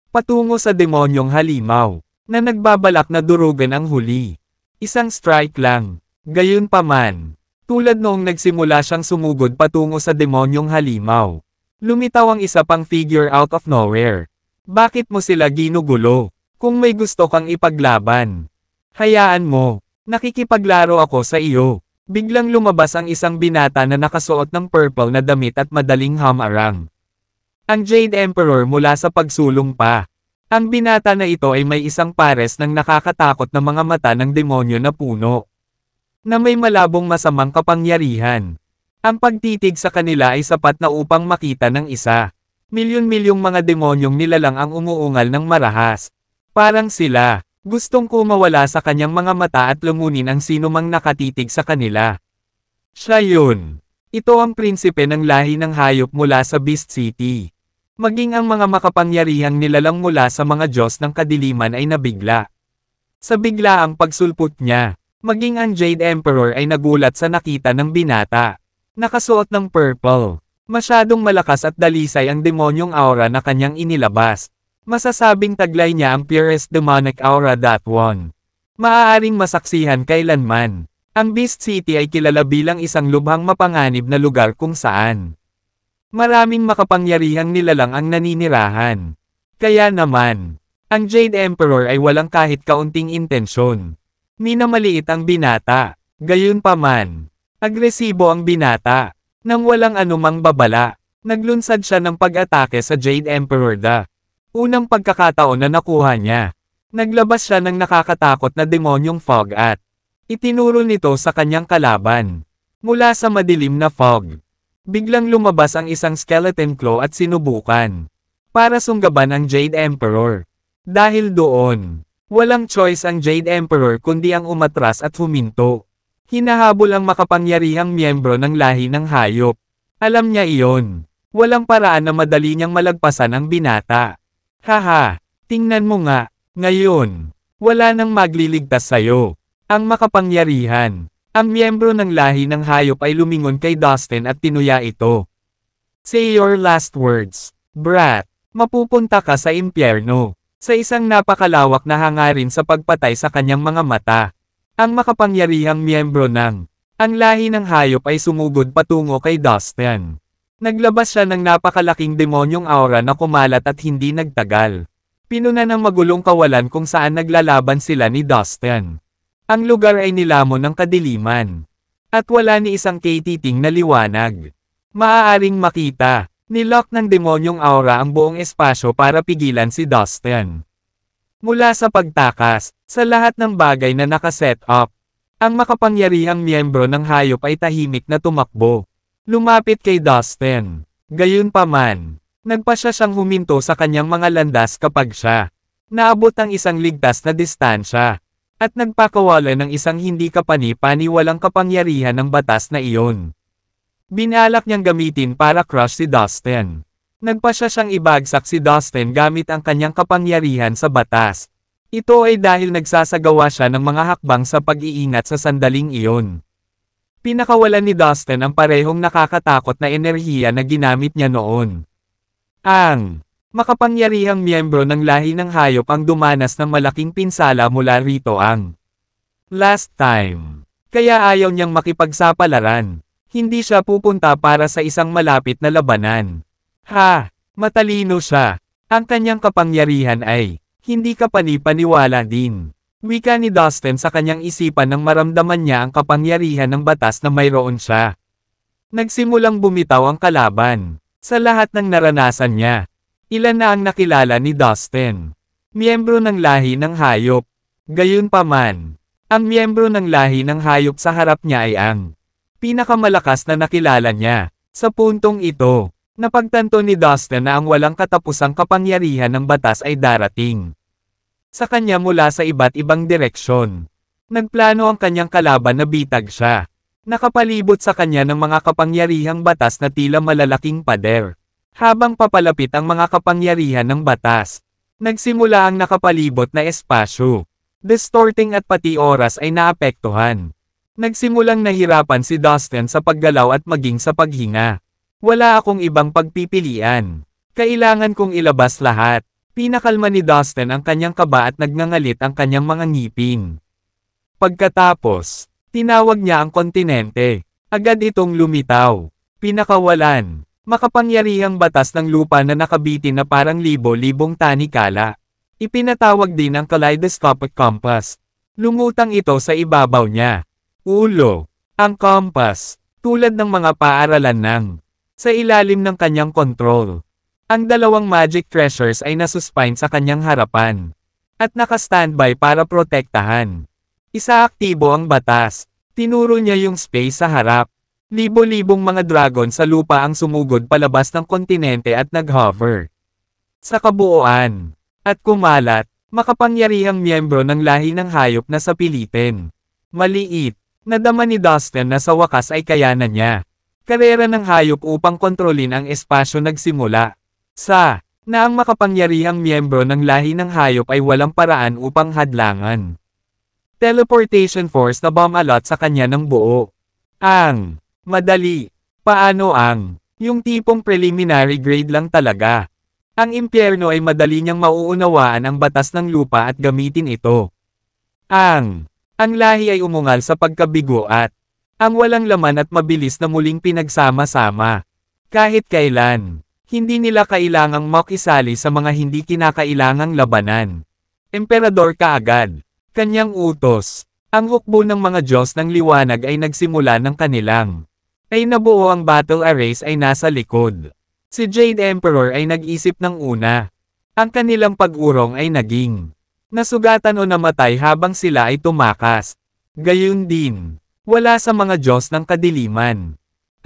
Patungo sa demonyong halimaw. Na nagbabalak na durugan ang huli. Isang strike lang. Gayunpaman, tulad noong nagsimula siyang sumugod patungo sa demonyong halimaw. Lumitaw ang isa pang figure out of nowhere. Bakit mo sila ginugulo? Kung may gusto kang ipaglaban, hayaan mo. Nakikipaglaro ako sa iyo. Biglang lumabas ang isang binata na nakasuot ng purple na damit at madaling hamarang. Ang Jade Emperor mula sa pagsulong pa. Ang binata na ito ay may isang pares ng nakakatakot na mga mata ng demonyo na puno. Na may malabong masamang kapangyarihan. Ang pagtitig sa kanila ay sapat na upang makita ng isa. Milyon-milyong mga demonyong nilalang ang umuungal ng marahas. Parang sila, gustong kumawala sa kanyang mga mata at lumunin ang sinumang nakatitig sa kanila. Siya yun. Ito ang prinsipe ng lahi ng hayop mula sa Beast City. Maging ang mga makapangyarihang nilalang mula sa mga Diyos ng kadiliman ay nabigla. Sa biglaang pagsulpot niya, maging ang Jade Emperor ay nagulat sa nakita ng binata. Nakasuot ng purple. Masyadong malakas at dalisay ang demonyong aura na kanyang inilabas. Masasabing taglay niya ang purest demonic aura that one. Maaaring masaksihan kailanman. Ang Beast City ay kilala bilang isang lubhang mapanganib na lugar kung saan maraming makapangyarihang nilalang ang naninirahan. Kaya naman, ang Jade Emperor ay walang kahit kaunting intensyon. Minamaliit ang binata. Gayunpaman, agresibo ang binata. Nang walang anumang babala, naglunsad siya ng pag-atake sa Jade Emperor unang pagkakataon na nakuha niya. Naglabas siya ng nakakatakot na demonyong fog at itinuro nito sa kanyang kalaban. Mula sa madilim na fog, biglang lumabas ang isang skeleton claw at sinubukan para sunggaban ang Jade Emperor. Dahil doon, walang choice ang Jade Emperor kundi ang umatras at huminto. Hinahabol ang makapangyarihang miyembro ng lahi ng hayop. Alam niya iyon. Walang paraan na madali niyang malagpasan ang binata. Haha, tingnan mo nga, ngayon, wala nang magliligtas sa'yo. Ang makapangyarihan. Ang miyembro ng lahi ng hayop ay lumingon kay Dustin at tinuya ito. Say your last words, brat. Mapupunta ka sa impyerno. Sa isang napakalawak na hangarin sa pagpatay sa kanyang mga mata. Ang makapangyarihang miyembro ng ang lahi ng hayop ay sumugod patungo kay Dustin. Naglabas siya ng napakalaking demonyong aura na kumalat at hindi nagtagal. Pinuna ng magulong kawalan kung saan naglalaban sila ni Dustin. Ang lugar ay nilamon ng kadiliman. At wala ni isang katiting na liwanag. Maaaring makita, nilock ng demonyong aura ang buong espasyo para pigilan si Dustin. Mula sa pagtakas, sa lahat ng bagay na nakaset up, ang makapangyarihang miyembro ng hayop ay tahimik na tumakbo. Lumapit kay Dustin. Gayunpaman, nagpasya siyang huminto sa kanyang mga landas kapag siya naabot ang isang ligtas na distansya, at nagpakawala ng isang hindi kapani-paniwalang kapangyarihan ng batas na iyon. Binalak niyang gamitin para crush si Dustin. Nagpasya siyang ibagsak si Dustin gamit ang kanyang kapangyarihan sa batas. Ito ay dahil nagsasagawa siya ng mga hakbang sa pag-iingat sa sandaling iyon. Pinakawalan ni Dustin ang parehong nakakatakot na enerhiya na ginamit niya noon. Ang makapangyarihang miyembro ng lahi ng hayop ang dumanas ng malaking pinsala mula rito ang last time. Kaya ayaw niyang makipagsapalaran. Hindi siya pupunta para sa isang malapit na labanan. Ha! Matalino siya. Ang kanyang kapangyarihan ay hindi kapani-paniwala din. Wika ni Dustin sa kanyang isipan nang maramdaman niya ang kapangyarihan ng batas na mayroon siya. Nagsimulang bumitaw ang kalaban. Sa lahat ng naranasan niya, ilan na ang nakilala ni Dustin. Miyembro ng lahi ng hayop. Gayunpaman, ang miyembro ng lahi ng hayop sa harap niya ay ang pinakamalakas na nakilala niya. Sa puntong ito, napagtanto ni Dustin na ang walang katapusang kapangyarihan ng batas ay darating sa kanya mula sa iba't ibang direksyon. Nagplano ang kanyang kalaban na bitag siya. Nakapalibot sa kanya ng mga kapangyarihang batas na tila malalaking pader. Habang papalapit ang mga kapangyarihan ng batas, nagsimula ang nakapalibot na espasyo. Distorting at pati oras ay naapektuhan. Nagsimulang nahirapan si Dustin sa paggalaw at maging sa paghinga. Wala akong ibang pagpipilian. Kailangan kong ilabas lahat. Pinakalma ni Dustin ang kanyang kaba at nagngangalit ang kanyang mga ngipin. Pagkatapos, tinawag niya ang kontinente. Agad itong lumitaw. Pinakawalan. Makapangyarihang batas ng lupa na nakabitin na parang libo-libong tanikala. Ipinatawag din ang kaleidoscopic compass. Lumutang ito sa ibabaw niya. Ulo. Ang compass. Tulad ng mga paaralan ng sa ilalim ng kanyang kontrol. Ang dalawang magic treasures ay nasuspine sa kanyang harapan. At naka-standby para protektahan. Isa-aktibo ang batas. Tinuro niya yung space sa harap. Libo-libong mga dragon sa lupa ang sumugod palabas ng kontinente at nag-hover. Sa kabuuan. At kumalat, makapangyarihang miyembro ng lahi ng hayop na sa pilitin. Maliit. Nadama ni Dustin na sa wakas ay kayanan niya. Karera ng hayop upang kontrolin ang espasyo nagsimula. Na ang makapangyarihang miyembro ng lahi ng hayop ay walang paraan upang hadlangan. Teleportation force na bumalot sa kanya ng buo. Ang madali. Paano ang yung tipong preliminary grade lang talaga. Ang impyerno ay madali niyang mauunawaan ang batas ng lupa at gamitin ito. Ang lahi ay umungal sa pagkabigo at ang walang laman at mabilis na muling pinagsama-sama. Kahit kailan, hindi nila kailangang makisali sa mga hindi kinakailangang labanan. Emperador kaagad. Kanyang utos. Ang hukbo ng mga Diyos ng liwanag ay nagsimula ng kanilang ay nabuo ang battle arrays ay nasa likod. Si Jade Emperor ay nag-isip ng una. Ang kanilang pag-urong ay naging nasugatan o namatay habang sila ay tumakas. Gayun din, wala sa mga Diyos ng kadiliman.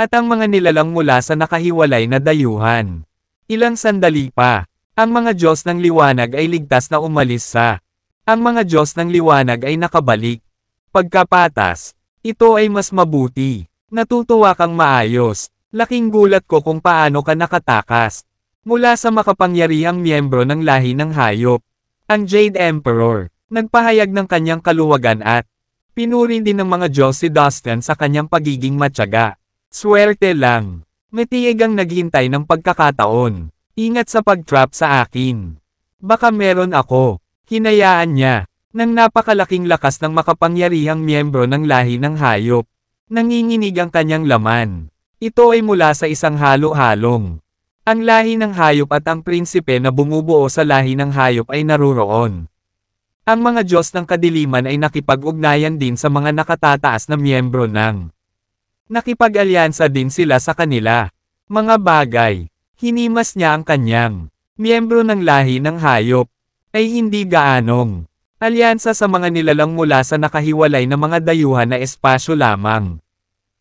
At ang mga nilalang mula sa nakahiwalay na dayuhan. Ilang sandali pa, ang mga Diyos ng liwanag ay ligtas na umalis sa. Ang mga Diyos ng liwanag ay nakabalik. Pagkapatas, ito ay mas mabuti. Natutuwa kang maayos. Laking gulat ko kung paano ka nakatakas. Mula sa makapangyarihang miyembro ng lahi ng hayop. Ang Jade Emperor, nagpahayag ng kanyang kaluwagan at pinuri din ng mga Diyos si Dustin sa kanyang pagiging matyaga. Swerte lang. May tiig ang naghintay ng pagkakataon. Ingat sa pag-trap sa akin. Baka meron ako. Hinayaan niya. Nang napakalaking lakas ng makapangyarihang miyembro ng lahi ng hayop. Nanginginig ang kanyang laman. Ito ay mula sa isang halo-halong. Ang lahi ng hayop at ang prinsipe na bumubuo sa lahi ng hayop ay naruroon. Ang mga Diyos ng kadiliman ay nakipag-ugnayan din sa mga nakatataas na miyembro ng. Nakipag-alyansa din sila sa kanila. Mga bagay. Hinimas niya ang kanyang miyembro ng lahi ng hayop. Ay hindi gaanong alyansa sa mga nilalang mula sa nakahiwalay na mga dayuhan na espasyo lamang.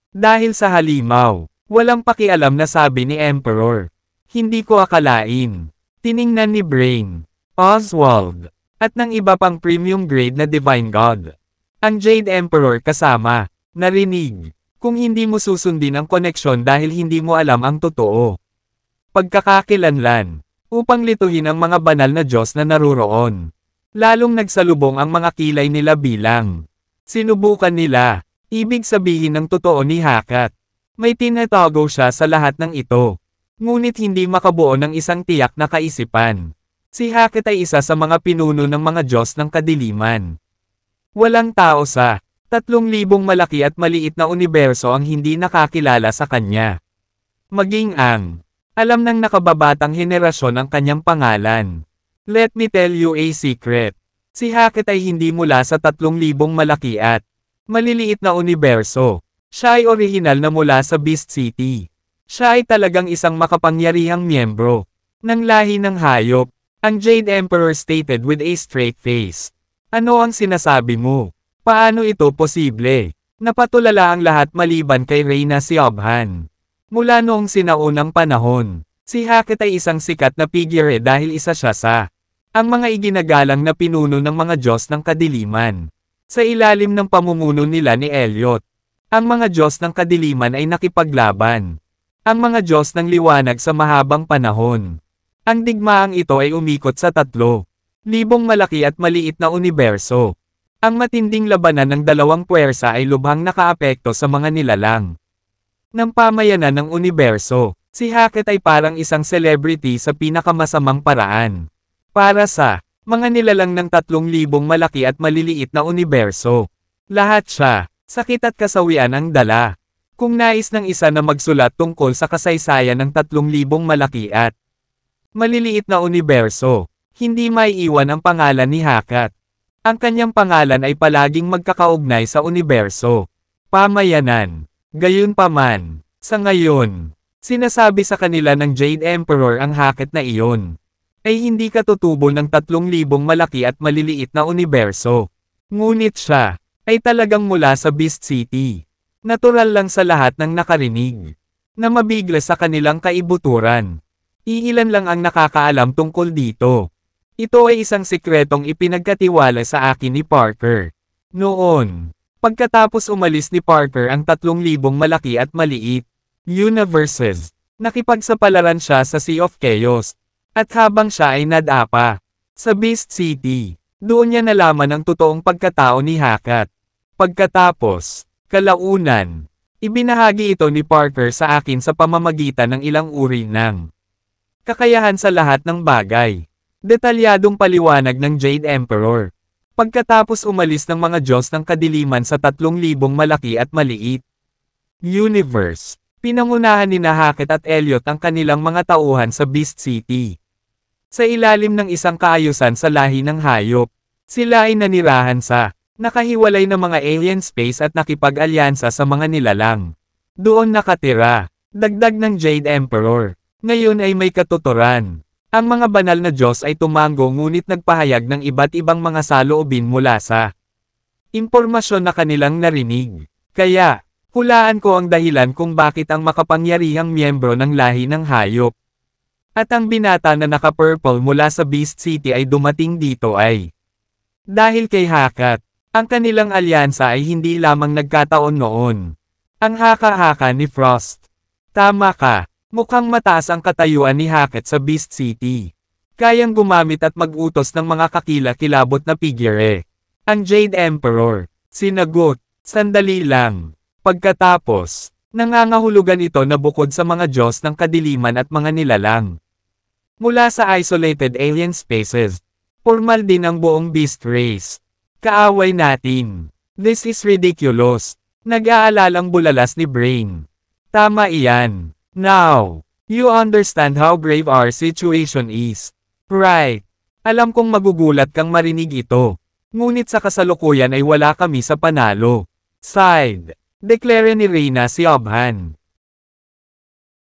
Dahil sa halimaw, walang pakialam na sabi ni Emperor. Hindi ko akalain. Tiningnan ni Brain, Oswald, at ng iba pang premium grade na Divine God. Ang Jade Emperor kasama, narinig. Kung hindi mo susundin ang koneksyon dahil hindi mo alam ang totoo. Pagkakakilanlan, upang lituhin ang mga banal na Diyos na naruroon. Lalong nagsalubong ang mga kilay nila bilang. Sinubukan nila, ibig sabihin ng totoo ni Hakat. May tinatago siya sa lahat ng ito. Ngunit hindi makabuo ng isang tiyak na kaisipan. Si Hakat ay isa sa mga pinuno ng mga Diyos ng kadiliman. Walang tao sa 3,000 malaki at maliit na universo ang hindi nakakilala sa kanya. Maging ang alam ng nakababatang henerasyon ang kanyang pangalan. Let me tell you a secret. Si Hakat ay hindi mula sa 3,000 malaki at maliliit na universo. Siya ay orihinal na mula sa Beast City. Siya ay talagang isang makapangyarihang miyembro ng lahi ng hayop. Ang Jade Emperor stated with a straight face. Ano ang sinasabi mo? Paano ito posible? Napatulala ang lahat maliban kay Reyna Siobhan. Mula noong sinaunang panahon, si Hakat ay isang sikat na figure dahil isa siya sa ang mga iginagalang na pinuno ng mga Diyos ng kadiliman. Sa ilalim ng pamumuno nila ni Elliot, ang mga Diyos ng kadiliman ay nakipaglaban. Ang mga Diyos ng liwanag sa mahabang panahon. Ang digmaang ito ay umikot sa 3,000 malaki at maliit na universo. Ang matinding labanan ng dalawang puwersa ay lubhang nakaapekto sa mga nilalang ng pamayanan ng universo. Si Hakat ay parang isang celebrity sa pinakamasamang paraan. Para sa mga nilalang ng 3,000 malaki at maliliit na universo. Lahat siya, sakit at kasawian ang dala. Kung nais ng isa na magsulat tungkol sa kasaysayan ng 3,000 malaki at maliliit na universo, hindi maiiwan ang pangalan ni Hakat. Ang kanyang pangalan ay palaging magkakaugnay sa universo. Pamayanan. Gayunpaman, sa ngayon, sinasabi sa kanila ng Jade Emperor ang Hakat na iyon. Ay hindi katutubo ng 3,000 malaki at maliliit na universo. Ngunit siya, ay talagang mula sa Beast City. Natural lang sa lahat ng nakarinig. Na mabigla sa kanilang kaibuturan. Iilan lang ang nakakaalam tungkol dito. Ito ay isang sikretong ipinagkatiwala sa akin ni Parker. Noon, pagkatapos umalis ni Parker ang 3,000 malaki at maliit universes, nakipagsapalaran siya sa Sea of Chaos. At habang siya ay nadapa sa Beast City, doon niya nalaman ang totoong pagkatao ni Hakat. Pagkatapos, kalaunan, ibinahagi ito ni Parker sa akin sa pamamagitan ng ilang uri ng kakayahan sa lahat ng bagay. Detalyadong paliwanag ng Jade Emperor. Pagkatapos umalis ng mga Diyos ng kadiliman sa 3,000 malaki at maliit universe, pinangunahan ni Hakat at Elliot ang kanilang mga tauhan sa Beast City. Sa ilalim ng isang kaayusan sa lahi ng hayop, sila ay nanirahan sa nakahiwalay na mga alien space at nakipag-alyansa sa mga nilalang Doon nakatira. Dagdag ng Jade Emperor. Ngayon ay may katuturan. Ang mga banal na Diyos ay tumango ngunit nagpahayag ng iba't ibang mga saloobin mula sa impormasyon na kanilang narinig. Kaya, hulaan ko ang dahilan kung bakit ang makapangyarihang miyembro ng lahi ng hayop at ang binata na naka-purple mula sa Beast City ay dumating dito ay dahil kay Hakat. Ang kanilang alyansa ay hindi lamang nagkataon noon. Ang haka-haka ni Frost. Tama ka. Mukhang mataas ang katayuan ni Hakat sa Beast City. Kayang gumamit at mag-utos ng mga kakila-kilabot na figure. Ang Jade Emperor. Sinagot. Sandali lang. Pagkatapos, nangangahulugan ito na bukod sa mga Diyos ng kadiliman at mga nilalang. Mula sa isolated alien spaces, formal din ang buong beast race. Kaaway natin. This is ridiculous. Nag-aalalang bulalas ni Brain. Tama iyan. Now, you understand how grave our situation is. Right. Alam kong magugulat kang marinig ito. Ngunit sa kasalukuyan ay wala kami sa panalo. Side. Deklara ni Reyna si Obhan.